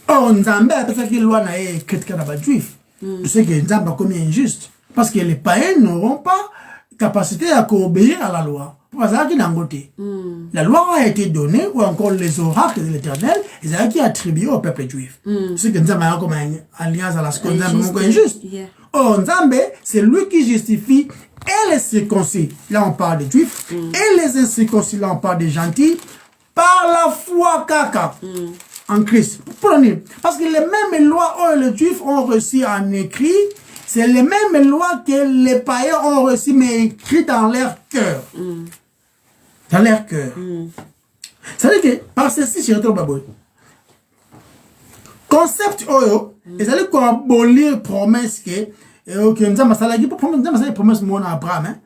or, Nzambe a peut-être que la loi n'a pas critiqué les juifs. Je sais que Nzambe a commis injuste. Parce que les païens n'auront pas capacité à obéir à la loi. La loi a été donnée, ou encore les oracles de l'Éternel, ils ont été attribués au peuple juif. C'est que Nzambe a comme une alliance à la seconde, Nzambe est injuste. Or, Nzambe, c'est lui qui justifie et les circoncis, là on parle des juifs, et les incirconcis, là on parle des gentils, par la foi caca. En Christ. Prenez. Parce que les mêmes lois que les juifs ont reçues en écrit, c'est les mêmes lois que les païens ont reçues, mais écrites dans leur cœur. Dans leur cœur. C'est-à-dire que, par ceci, je retrouve Baboy. Concept oyo, ils allaient abolir promesse que, nous avons promesse mon Abraham,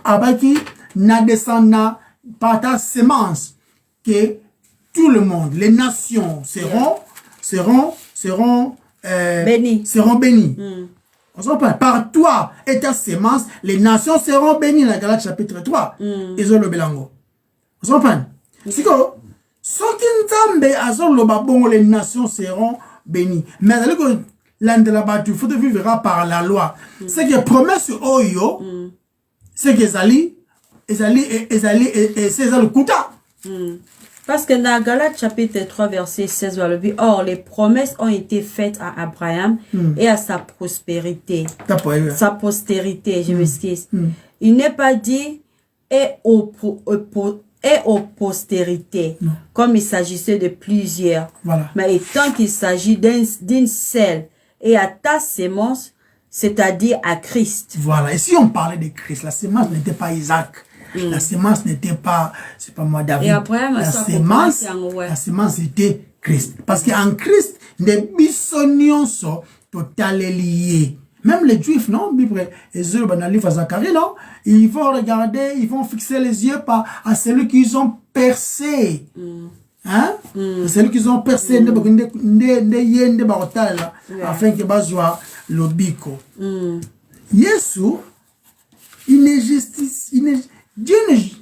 abaki na descendant par ta semence, que tout le monde, les nations seront bénis. Par toi et ta sémence, les nations seront bénies. La Galate chapitre 3. Ils le belango. Vous comprenez? C'est que, ce qui Nzambe azol le babongo, les nations seront bénies. Mais il faut vivre par la loi. C'est que promesse oyo, c'est que Ezali et c'est le kuta. Parce que dans Galates chapitre 3 verset 16, on le dit, or les promesses ont été faites à Abraham et à sa prospérité. Sa postérité, je m'excuse. Il n'est pas dit et aux postérités, comme il s'agissait de plusieurs. Voilà. Mais étant qu'il s'agit d'une seule et à ta sémence, c'est-à-dire à Christ. Voilà. Et si on parlait de Christ, la sémence n'était pas Isaac. La sémence n'était pas, c'est pas moi David. Et après, la sémence était Christ. Parce qu'en Christ, les bisonions sont totalement liés. Même les juifs, non? Zacharie, non? Ils vont regarder, ils vont fixer les yeux à celui qu'ils ont percé. Hein? Celui qu'ils ont percé, afin que bazwa le bico. Jésus,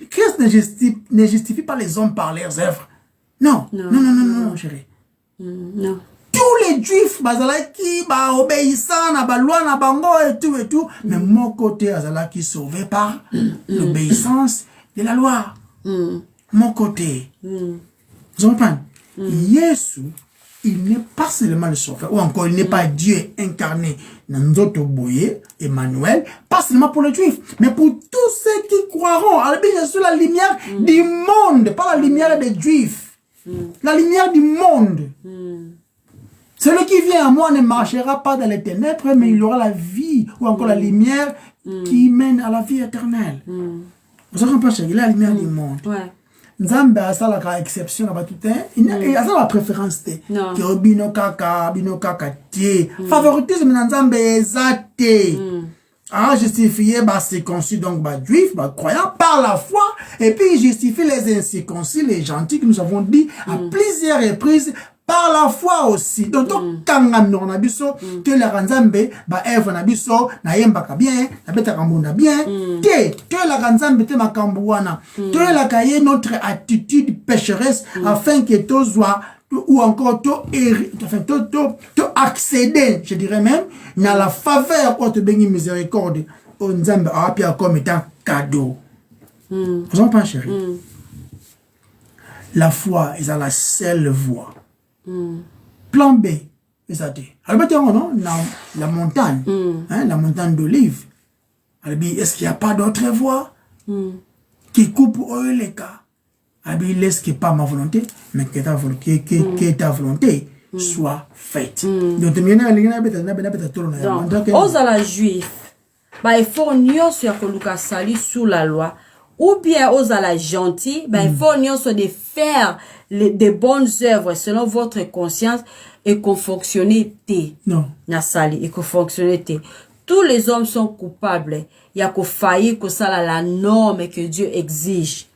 Christ ne justifie pas les hommes par leurs œuvres. Non, chérie. Non. Tous les juifs, bazalaki, obéissant à la loi, à bango et tout. Mais mon côté, bazalaki sauvé par l'obéissance de la loi. Mon côté. Vous comprenez? Jésus, il n'est pas seulement le sauveur, ou encore il n'est pas Dieu incarné dans notre boyer, Emmanuel, pas seulement pour les juifs, mais pour tous ceux qui croiront. Alors, je suis la lumière du monde, pas la lumière des juifs. La lumière du monde. Celui qui vient à moi ne marchera pas dans les ténèbres, mais il aura la vie, ou encore la lumière qui mène à la vie éternelle. Vous savez pas, c'est la lumière du monde. Ouais. Nzambe a ça la exception là tout il a ça la préférence que bino kaka tie favoritisme Nzambe ezate a justifié circoncis donc juif croyant par la foi et puis il justifie les incirconcis les gentils que nous avons dit à plusieurs reprises par la foi aussi. Donc, quand on a biso, que la Nzambe, Eve na biso, na yembaka bien, na beta kambuna bien, que la Nzambe te makambuana, que la kaye notre attitude pécheresse, afin que to soit, ou encore to accéder, je dirais même, na la faveur pour te bénir miséricorde, au Nzambe a appuyé comme étant cadeau. Vous en pensez, chérie? La foi est à la seule voie. Plan B, non, la montagne, la montagne d'olive. Est-ce qu'il n'y a pas d'autre voie qui coupe les cas? Laisse que pas ma volonté, mais que ta volonté soit faite. Donc, aux à la juif, bah il faut nyonso ya koluka sali sous la loi ou bien aux à la gentil, bah il faut nyonso de faire des bonnes œuvres selon votre conscience et qu'on fonctionne Non. Na sali et qu'on fonctionne tous les hommes sont coupables. Il y a qu'on faillit que ça la norme que Dieu exige.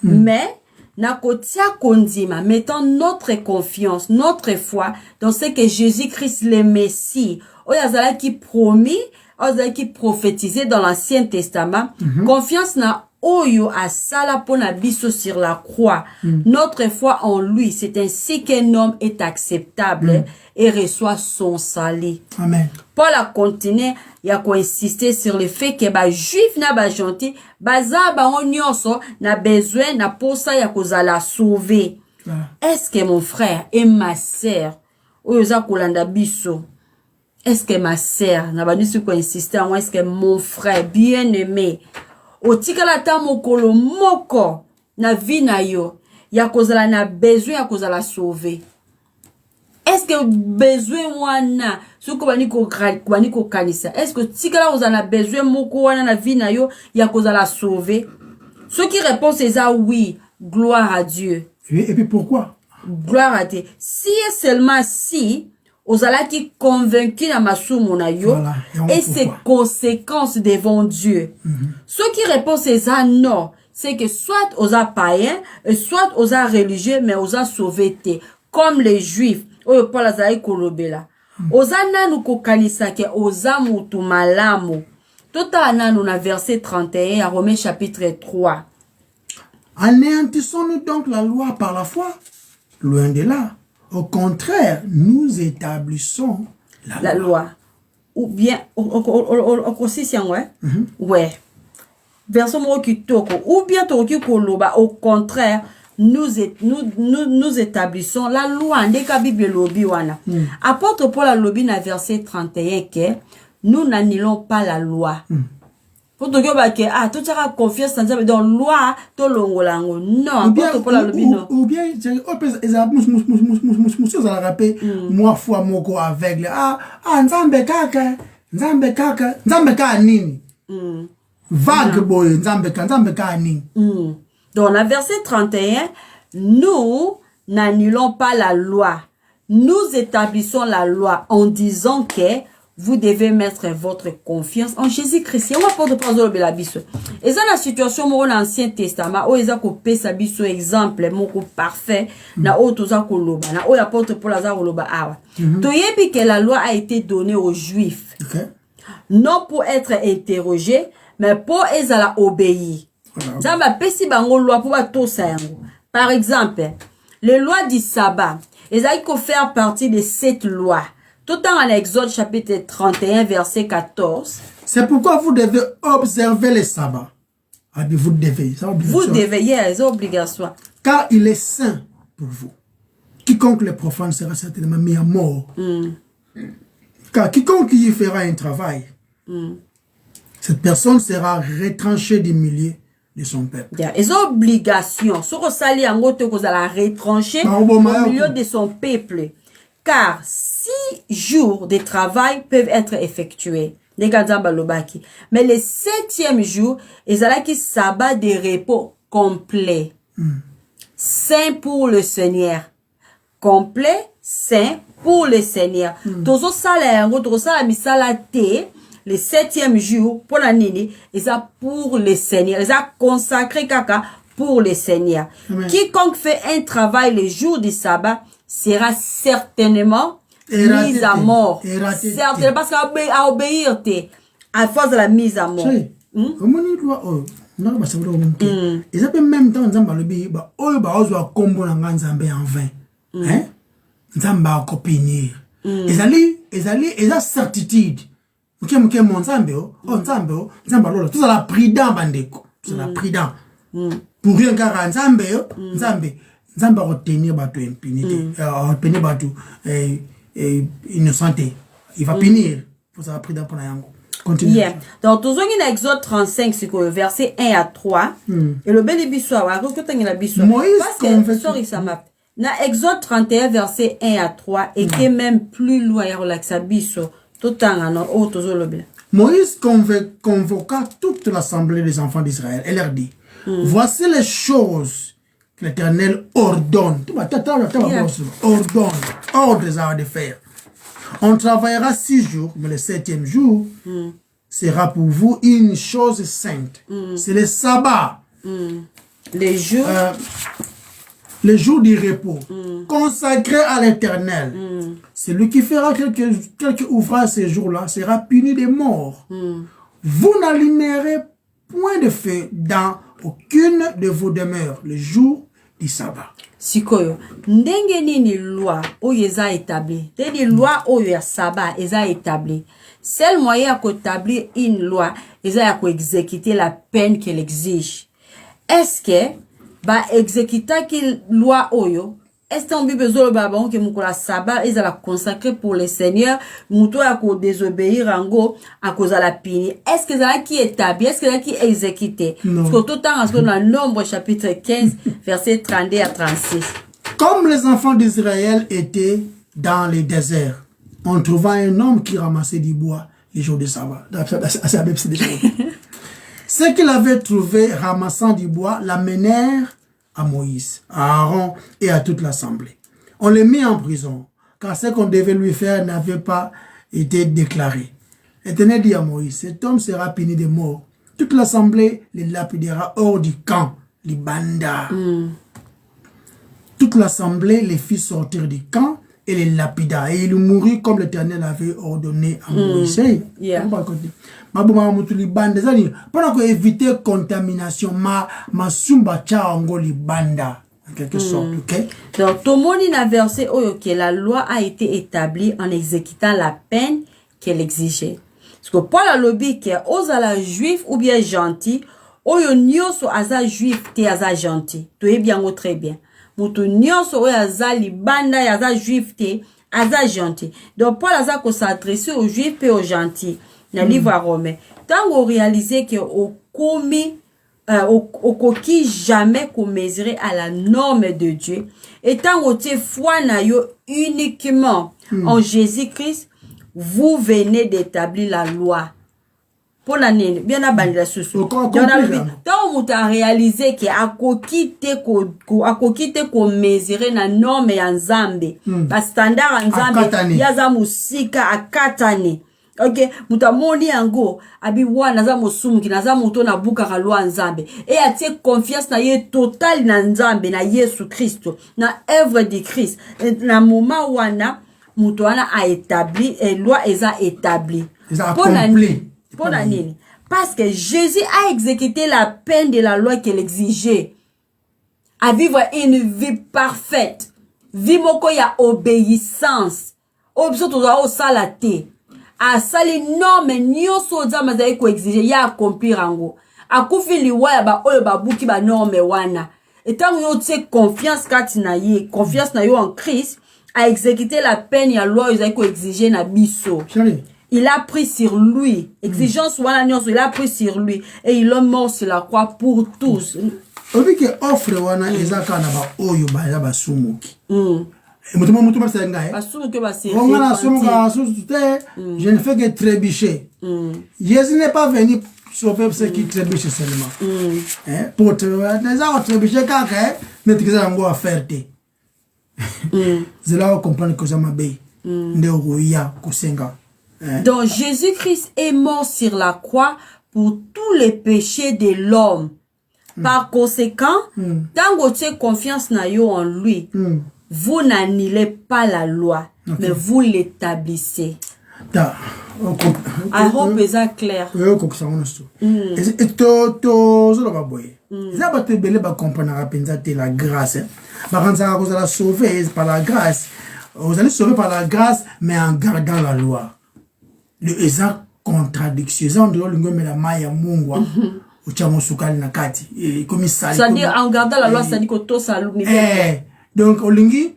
Mais na kotia kondima, mettons notre confiance, notre foi dans ce que Jésus-Christ le Messie, oyazala qui promis, oyazala qui prophétisé dans l'Ancien Testament, confiance na oyo asala pona biso sur la croix. Notre foi en lui, c'est ainsi qu'un homme est acceptable et reçoit son salut. Amen. Paul a continué, il a insisté sur le fait que ba juif na ba gentil, baza ba nyonso na besoin na posa ya kozala sauver. Est-ce que mon frère et ma sœur, oyoza kolanda biso, est-ce que ma sœur, na ba nisu ko insister, est-ce que mon frère bien-aimé, otikala ta mokolo moko na vie na yo, ya kozala na besoin ya kozala sauver? Est-ce que besoin wana soko baniko kanisa? Est-ce que tikala ozana besoin moko wana na vie na yo ya kozala sauver? Ce qui répond c'est ça, oui, gloire à Dieu. Et puis pourquoi? Gloire à Dieu. Si et seulement si ozala qui convaincu na masumu na yo, voilà, et ses conséquences devant Dieu. Ce qui répond c'est ça, non. C'est que soit osa païen, soit osa religieux, mais osa sauvé te. Comme les juifs. Oyo Paul azali kolobela. Oza nanu kokanisa ke oza mutu malamu. Tota nanu na verset 31 à Romains chapitre 3. Anéantissons-nous donc la loi par la foi? Loin de là. Au contraire, nous établissons la loi. Ou bien, ouais. Verset mo kitoko. Ou bien toki koloba, au contraire, nous établissons la loi. Ndeka Bible lobi wana. Apôtre Paul a lobi na verset 31 que nous n'annulons pas la loi. Pour te dire que tout ça confiance dans la loi to longolango. Non, apôtre Paul a lobi non. Ou bien monsieur ça rappelle moi foi moko aveugle. Nzambe kaka nini. Vague boy nzambe kaka nini. Dans la verset 31, nous n'annulons pas la loi. Nous établissons la loi en disant que vous devez mettre votre confiance en Jésus-Christ. On va pas de prendre la biso. Et ça la situation dans l'Ancien Testament où ils ont coupé sa biso exemple moko parfait na otoza koloba na oya porte pour la koloba awa. Toyebi que la loi a été donnée aux Juifs. Non pour être interrogé, mais pour les obéir. Par exemple, les lois du sabbat, ils ont fait partie de cette loi. Tout en Exode chapitre 31, verset 14. C'est pourquoi vous devez observer le sabbat. Vous devez. Vous devez, c'est obligatoire. Car il est saint pour vous. Quiconque le profane sera certainement mis à mort. Car quiconque y fera un travail, cette personne sera retranchée du milieu de son peuple. Les obligations, ce que ça la retrancher au milieu de son peuple. Car 6 jours de travail peuvent être effectués. Mais le 7e jour, ils ont qui sabbat de repos complet. Saint pour le Seigneur. Complet, saint pour le Seigneur. Tozo salaire, tozo misala te. Le 7e jour, pour la nini, ils ont pour le Seigneur. Ils ont consacré caca pour le Seigneur. Quiconque fait un travail le jour du sabbat sera certainement mis à mort. Certainement, parce qu'à obéir, à force de la mise à mort. Comment il doit, ils ont même temps, ils ont obéi, ils ont combo en vain. Ils ont copinier. Ils ont certitude. Ok, mon Zambéo, Zambalo, tout ça la prudent, bandeko. Tout ça la prudent. Pour rien car Zambéo, Zamba retenir bateau impunité, retenir bateau innocenté. Il va punir. Pour ça la prudent pour la yango. Continue. Yeah. Donc, toujours in Exode 35, c'est que verset 1 à 3. Et le bel bissoir, Moïse, sorry, ça m'a. Na Exode 31, verset 1 à 3, et qui est même plus loin, relaxa bisso. Moïse convoqua toute l'assemblée des enfants d'Israël et leur dit, voici les choses que l'Éternel ordonne. Ordonne de faire. On travaillera 6 jours, mais le 7e jour sera pour vous une chose sainte. C'est le sabbat. Les jours. Les jours du repos, consacrés à l'Éternel. Celui qui fera quelque ouvrage ces jours-là sera puni de mort. Vous n'allumerez point de feu dans aucune de vos demeures le jour du sabbat. Sikoyo, ndenge nini loi oyo eza établi. Tedi loi oyo ya sabbat eza établi. Seul moyen à établir une loi eza ya exécuter la peine qu'elle exige. Est-ce que ba exécuter qui loi oyo est-ce qu'on besoin ba ba que mukola sabbat ils la consacrer pour le Seigneur muto ya ko désobéir ango à cause de la pini est-ce que ça qui établi est-ce que ça qui exécuté parce que tout temps dans le Nombre chapitre 15 verset 32 à 36 comme les enfants d'Israël étaient dans les déserts on trouva un homme qui ramassait du bois les jours de sabbat ceux qu'il avait trouvé ramassant du bois l'amenèrent à Moïse, à Aaron et à toute l'assemblée. On les mit en prison, car ce qu'on devait lui faire n'avait pas été déclaré. L'Éternel dit à Moïse, cet homme sera puni de mort. Toute l'assemblée les lapidera hors du camp, les bandas. Toute l'assemblée les fit sortir du camp et les lapida. Et il mourut comme l'Éternel avait ordonné à Moïse. Pendant qu'on éviter contamination, ma sumba tchaongo li banda. En quelque sorte, ok? Donc, tout le monde a versé que la loi a été établie en exécutant la peine qu'elle exigeait. Parce que Paul a lobby que aux ala juif ou bien gentil, oyo nyoso aza juif te aza gentil. Tu es bien ou très bien. Mutu nyoso oyo aza libanda aza juif te aza gentil. Donc Paul aza ko s'adresser aux juifs et aux gentils. Dans le livre romain. Tant qu'on réalise que au commis au coquille jamais qu'on mesurer à la norme de Dieu. Et tant qu'on te foi na yo uniquement en Jésus-Christ, vous venez d'établir la loi. Pour l'année, bien à bandira sous. Tant qu'on t'a réalisé que à coquille qu'on mesurer na norme ya nzambe. La standard nzambe yaza musika a 4 années. Ok, mutamoni yango abi wana za mosumu kinaza muto na buka kalwa nzambe et atie confiance na ye total na nzambe na Yesu Kristo na œuvre de Christ na moment wana muto wana a établi et loi eza établi pour la nini parce que Jésus a exécuté la peine de la loi qu'elle exigeait à vivre une vie parfaite vie moko ya obéissance option to za o salate a sali norme nyoso za mazai ko exige ya accomplir ango akufi liwa ba oyo ba buki ba norme wana etango yo tse confiance kati na ye confiance na yo en Christ a exécuter la peine ya loi yo ko exige na biso il a pris sur lui exigence wana nyoso il a pris sur lui et il est mort sur la croix pour tous obi ke offre wana ezaka na ba oyo ba sumuki je ne fais que trébucher. Jésus n'est pas venu sauver ceux qui trébuchent seulement. Pour trébucher quand même, nous avons affaire. C'est là où on comprend que ça m'a bé. Donc Jésus-Christ est mort sur la croix pour tous les péchés de l'homme. Par conséquent, tant que tu as confiance en lui, vous n'annulez pas la loi, mais vous l'établissez. I hope it's clair. La grâce. Vous allez sauver par la grâce. Vous allez sauver par la grâce, mais en gardant la loi. Le exact contradiction. C'est-à-dire en gardant la loi, c'est-à-dire que tout ça donc olingi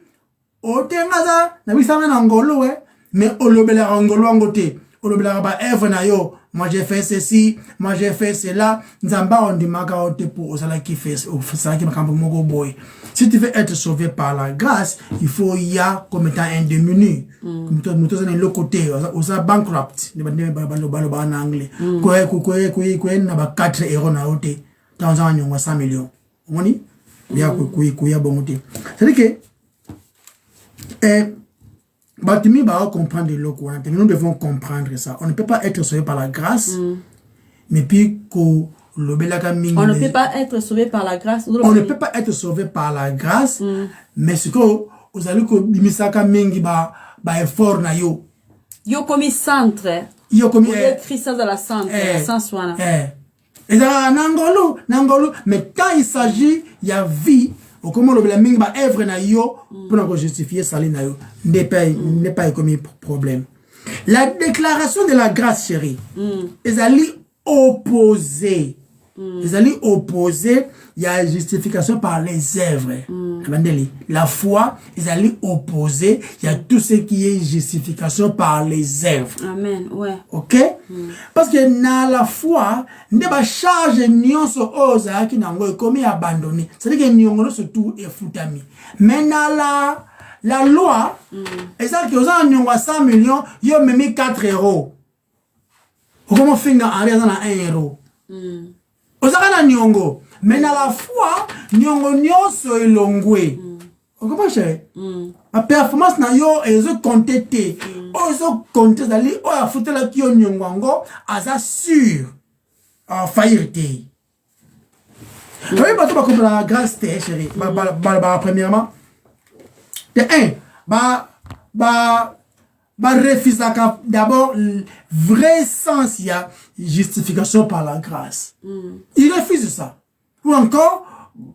otengaza na bisama na ngolo mais olobela ngolo angote olobela ba eve na yo moi j'ai fait ceci moi j'ai fait cela nzamba ondimaka ote pour osala ki fait osala ki makambo moko boy Si tu veux être sauvé par la grâce, il faut y a comme étant un demi-nu. Comme tu es l'autre côté, on a bankrupt. En anglais. Quoi, n'a 4 euros na ote. Dans un an, 100 millions. On dit? Quoi, bon côté. C'est-à-dire que, Batumi va comprendre le courant. Nous devons comprendre ça. On ne peut pas être sauvé par la grâce, mais puis qu'on on ne peut pas être sauvé par la grâce. On ne peut pas être sauvé par la grâce, mais ce que vous allez que bimisaka mingi ba effort na yo. Yo comme centre. Yo comme Christ dans la centre, sans soin. Et ça nangolo, mais quand il s'agit il y a vie, au comment le mingi ba œuvre na yo pour justifier sali na yo. N'est pas comme problème. La déclaration de la grâce, chérie, ils allaient opposer. Ils allaient opposer, il y a justification par les œuvres. La foi, ils allaient opposer, il y a tout ce qui est justification par les œuvres. Amen, ouais. Ok? Parce que dans la foi, ne pas charge nyonso oza qui n'a pas commis abandonné. C'est-à-dire que nyongo surtout est foutami. Mais dans la loi, c'est-à-dire que vous avez 100 millions, vous avez mis 4 euros. Comment finir en raison de 1 euro? Ozakana nyongo, mais dans la foi, nyongo nyonso elongwe. Vous comprenez? La performance na yo ezo contete. Ozo compter dali o ya futela ki yo nyongo aza sûr. Faillir te. Oui, bah tu vas comprendre la grâce te chérie. Premièrement, de refuser d'abord le vrai sens, il y a justification par la grâce. Il refuse ça. Ou encore,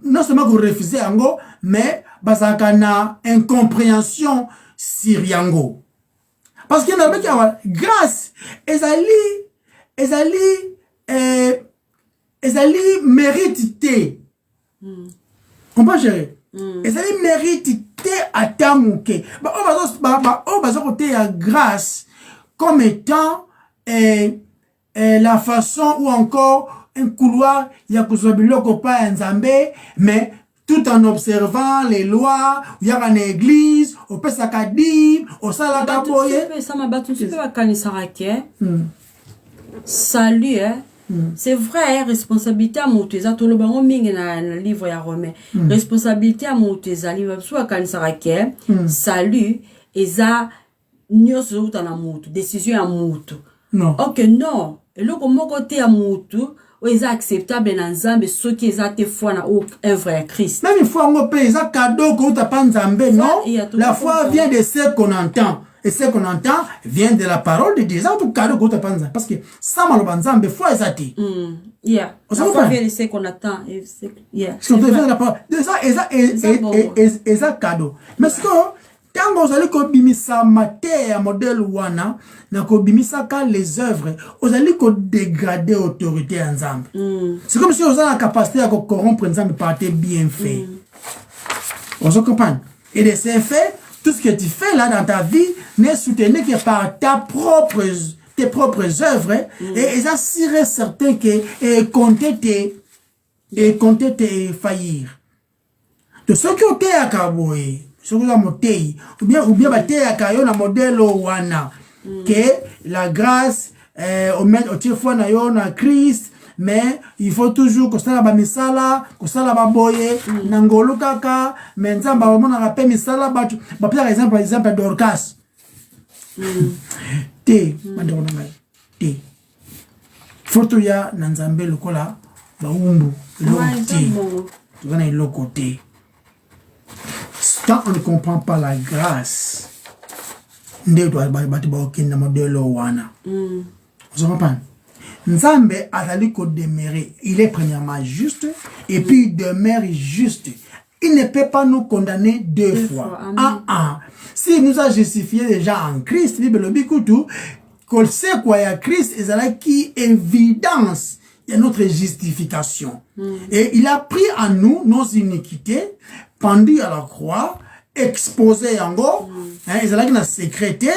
non seulement vous refusez yango, mais basakana incompréhension sur yango. Parce qu'il y a une grâce, ezali mérite te. Comprends chérie? Ezali mérite te atamuke. On va côté à grâce comme étant la façon ou encore un couloir il y a que pas nzambe, mais tout en observant les lois, il y a une église, on peut s'accadir, on s'alaka boye. Ça m'a battu, tu peux pas canisa salut, hein. C'est vrai, responsabilité à mon tesa, tout le bango mingi na livre ya Romain. Responsabilité à mon tesa, livre soit kanisa salut, eza nyoso uta na mutu, décision à mutu. Non. Ok, non. Et là, comme côté à mutu, eza acceptable dans Nzambe, ce qui est te foi na œuvre à Christ. Même une fois on paye ça cadeau que t'as pas Nzambe, non? La foi vient de ce qu'on entend. Et ce qu'on entend vient de la parole de Dieu. Ça tout cadeau que t'as pas Nzambe. Parce que ça mal Nzambe foi ezati. Yeah. La foi vient de ce qu'on attend. Yeah. C'est de la parole. De ça et ça cadeau. Mais ce que quand vous allez kobimisa matière ya modèle wana na kobimisa ka les œuvres, vous allez dégrader autorité en Nzambe. C'est comme si vous avez la capacité à corrompre Nzambe par tes bienfaits. On se comprend. Et de ces faits, tout ce que tu fais là dans ta vie n'est soutenu que par tes propres œuvres et ça serait certain que compter te faillir. De ce qui ont été à Kaboé, ou bien battre à modèle wana que la grâce au fois na yo na Christ, mais il faut toujours que ça la misala que ça la boye nangolo kaka mais nzamba ba mona rappel misala ba par exemple Dorcas te mandona ngai te photo ya nzambe lokola ba umbu lo tu vas na côté. Quand on ne comprend pas la grâce, on doit battre le modèle wana. Vous comprenez? Nzambe azali ko demeurer. Il est premièrement juste et puis il demeure juste. Il ne peut pas nous condamner deux fois. S'il nous a justifié déjà en Christ, Bible le bikutu, qu'on sait quoi y a Christ, et c'est qui évidence. Il y a notre justification. Et il a pris à nous nos iniquités, pendu à la croix, exposé en gros, ils ont sécrété,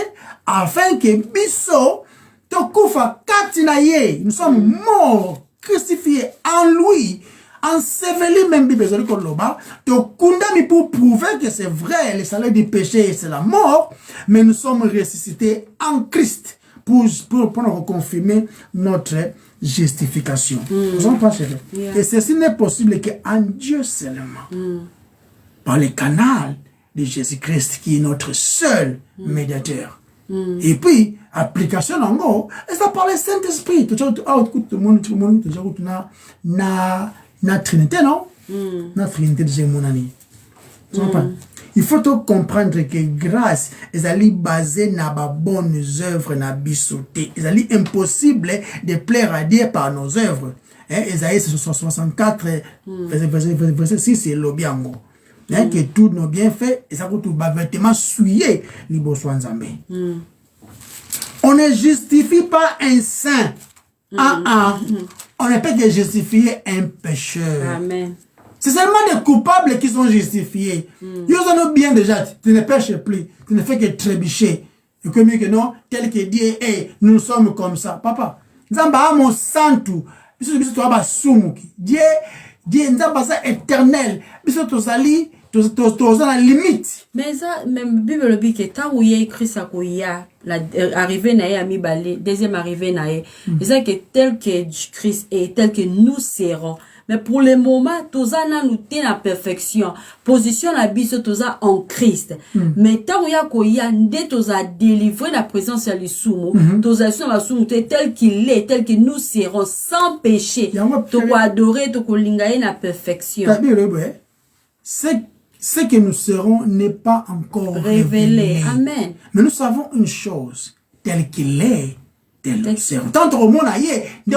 afin que biso, tokufa katinaye, nous sommes morts, crucifiés en lui, enseveli même Bible ezali koloba tokundami pour prouver que c'est vrai le salaire du péché c'est la mort, mais nous sommes ressuscités en Christ pour confirmer notre justification. Vous en pensez? Et ceci n'est possible qu'en Dieu seulement, par le canal de Jésus-Christ qui est notre seul médiateur. Et puis, application en gros, et ça par le Saint-Esprit. Tout le monde, na Trinité, non? Na Trinité de Jémonani. Il faut comprendre que grâce, elle est basée sur les bonnes œuvres, na bisoté. Elle est impossible de plaire à Dieu par nos œuvres. Esaïe 64, verset 6, c'est le bien. Que tous nos bienfaits, et ça coûte tout vêtement souillé, les besoins zambé. On ne justifie pas un saint. On ne peut que justifier un pécheur. Amen. C'est seulement des coupables qui sont justifiés. Ils en ont bien déjà. Tu ne pêches plus. Tu ne fais que trébucher. Et que mieux que non, tel que Dieu est, nous sommes comme ça. Papa, Nzamba mon santu. Dieu, Nzamba ça éternel. Biso tozali, la limite. Mais ça, même Bible dit que tant où il y a écrit ça qu'il y a l'arrivée naïe à mi-balé, deuxième arrivée naïe, c'est que tel que Christ est, tel que nous serons. Mais pour le moment, tous nous tenons la perfection. Position la bise tous en Christ. Mais tant où il y a des tous a délivré la présence de l'Issoumou, tous a sur la soumou tel qu'il est, tel que nous serons sans péché. Tu vas adorer, tu vas lingayer la perfection. Ce que nous serons n'est pas encore révélé. Amen. Mais nous savons une chose, tel qu'il est, tel que nous serons. Tant au monde aïe, mais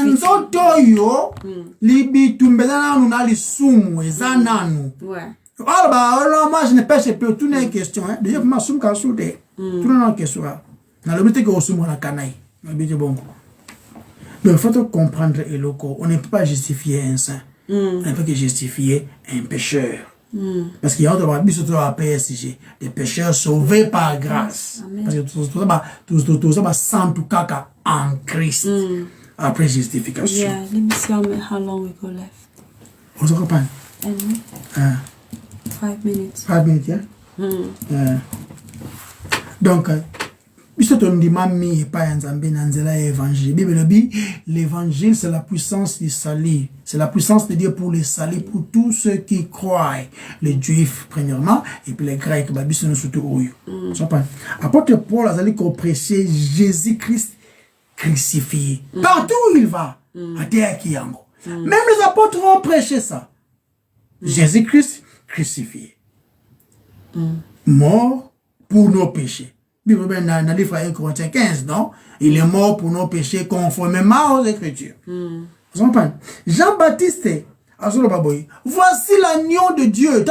nzoto libi tumbezana nous na lisumu ezananu. Alors moi je ne pêche plus, tout n'est question hein. Déjà ma soum ka soude. Tout n'est question. Na le but que osumu na kanai. Na bi bon. Mais il faut comprendre et loco, on ne peut pas justifier un saint. On ne peut que justifier un pécheur. Parce qu'il y a un PSG, des pécheurs sauvés par grâce. Parce que tout ça va sans tout caca en Christ. Après justification. Yeah, let me see how long we go left. Vous comprenez? 5 minutes. 5 minutes, yeah? Donc, l'évangile, c'est la puissance du salut. C'est la puissance de Dieu pour le salut, pour tous ceux qui croient. Les Juifs, premièrement, et puis les Grecs, Apôtre Paul a dit qu'on prêchait Jésus-Christ crucifié. Partout où il va, à terre qui Même les apôtres ont prêché ça. Jésus-Christ crucifié. Mort pour nos péchés. Dans le livre 1 Corinthiens 15, non? Il est mort pour nos péchés conformément aux Écritures. Jean-Baptiste, voici l'agneau de Dieu.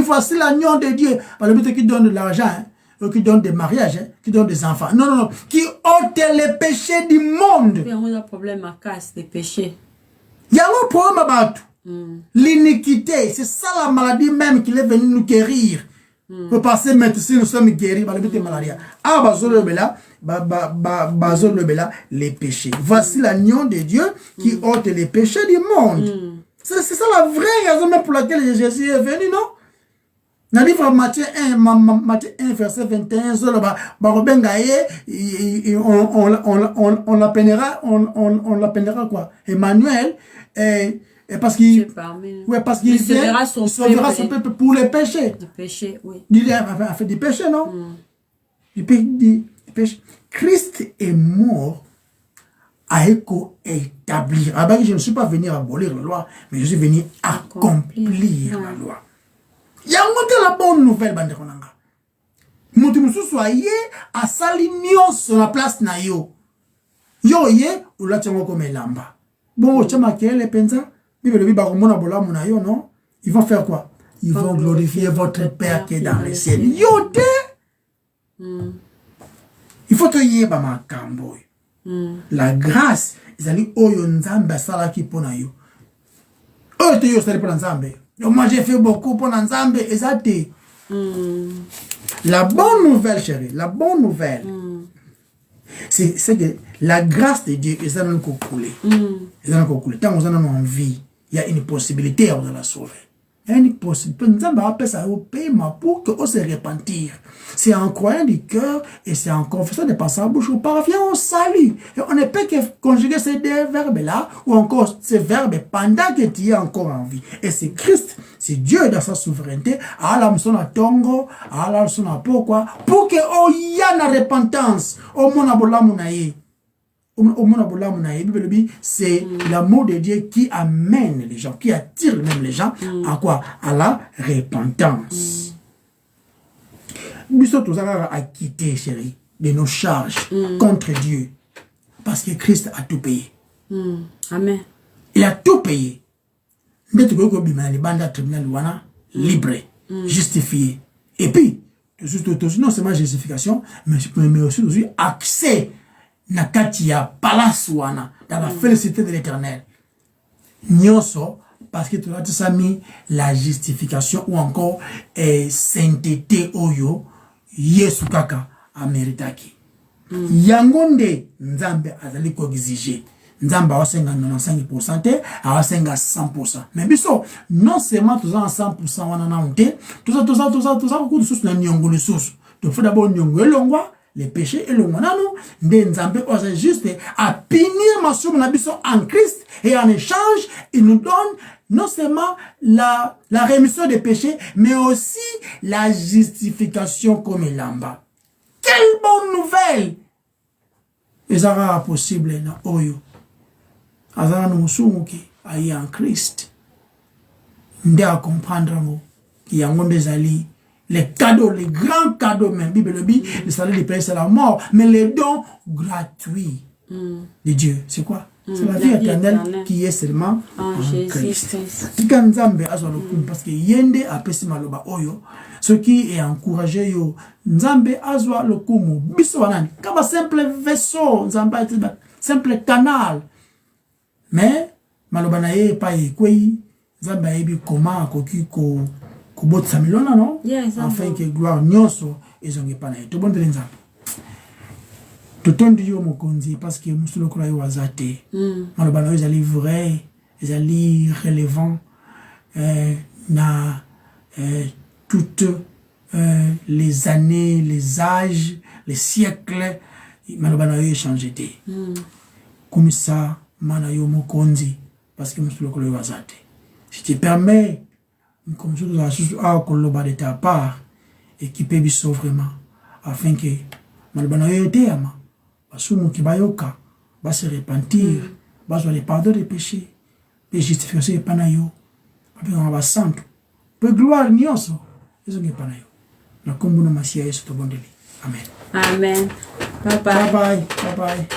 Voici l'agneau de Dieu. Le but qui donne de l'argent, qui donne des mariages, qui donne des enfants. Non, qui ôte les péchés du monde. Il y a un problème à casse des péchés. Il y a un problème à battre. L'iniquité, c'est ça la maladie même qui est venue nous guérir. Pour passer maintenant, si nous sommes guéris par le but de maladie. Les péchés. Voici l'agneau de Dieu qui ôte les péchés du monde. C'est ça la vraie raison même pour laquelle Jésus est venu, non? Dans le livre Matthieu 1, verset 21, on l'appellera quoi? Emmanuel. Et parce qu'il sauvera son peuple pour les péchés. Le péché, oui. Il a fait des péchés, non? Du péché. Christ est mort à établir. Je ne suis pas venu abolir la loi, mais je suis venu accomplir la loi. Il y a la bonne nouvelle, Banderonanga. Moutimusu soyez à Salignon sur la place na yo. Yo ye, ou la tiens comme lamba. Bon, tu m'as les pensa. Ils vont faire quoi? Ils vont glorifier votre Père qui est dans les cieux. Yote! Il faut te yeba ma kambo. La grâce, ils allaient oyo nzambe sala ki pona yo. Oyo te yo sali pona nzambe. Moi j'ai fait beaucoup pona nzambe, ezate. La bonne nouvelle, chérie, la bonne nouvelle. C'est que la grâce de Dieu est dans le coulé. Tant qu'on en a envie, il y a une possibilité de la sauver. Il y a une possibilité. Nous avons ça au paiement pour qu'on se repentir. C'est en croyant du cœur et c'est en confessant de par sa bouche qu'on parvient au salut. Et on ne peut que conjuguer ces deux verbes-là ou encore ces verbes pendant que tu es encore en vie. Et c'est Christ, c'est Dieu dans sa souveraineté. Allah son tongo, Allah son pourquoi pour que y a la repentance. Au monde abola munaye. C'est l'amour de Dieu qui amène les gens, qui attire même les gens à quoi? À la repentance. Nous sommes tous à quitter, chérie, de nos charges contre Dieu. Parce que Christ a tout payé. Amen. Il a tout payé. Libre, justifié. Et puis, non seulement justification, mais aussi accès. Nakatia palace wana dans la félicité de l'Éternel. Nyonso parce que tu as tout mis la justification ou encore sainteté oyo Yesu kaka ameritaki. Yangonde nzambe azali ko exiger. Nzambe awasenga 95% awasenga 100%. Mais biso non seulement tous en 100% wana na onte, tout ça ko sous na nyongo le sous. Tu faut d'abord nyongo elongwa les péchés et le monano, Nzambe ose juste à punir ma somme en Christ et en échange, il nous donne non seulement la rémission des péchés, mais aussi la justification comme il en bas. Quelle bonne nouvelle! Et ça sera possible na oyo. Azara nous sumuki aïe en Christ. Nde à comprendre ngo qui y a des alliés. Les cadeaux, les grands cadeaux, même, Bible le dit, le salaire du Père, c'est la mort. Mais les dons gratuits de Dieu, c'est quoi? C'est la vie éternelle qui est seulement en Christ. Parce que Yende a pesé maloba oyo, ce qui est encouragé yo, Nzambe azwa le kumu, biswanani, comme un simple vaisseau, Nzambe simple canal. Mais, maloba na ye pa yekwei, Nzambe ebi comment akoki ko samilona non afin que gloire nyonso ezonge pana to bon nzambe to tondi yo mokonzi parce que musulo kola yo wazate maloba na ezali vrai ezali relevant na toutes les années, les âges, les siècles maloba na yo changé té comme ça mana yo mokonzi parce que musulo kola yo wazate si tu permets comme je vous assure à Koloba de ta part équiper biso vraiment afin que malbana yote ama basumu kibayoka va se repentir va se les pardon des péchés et justification panayo avec on va santo pour gloire nyonso ezo nge panayo na kombo na masia yesu to bondeli amen. Amen. Bye bye. Bye bye. Bye bye.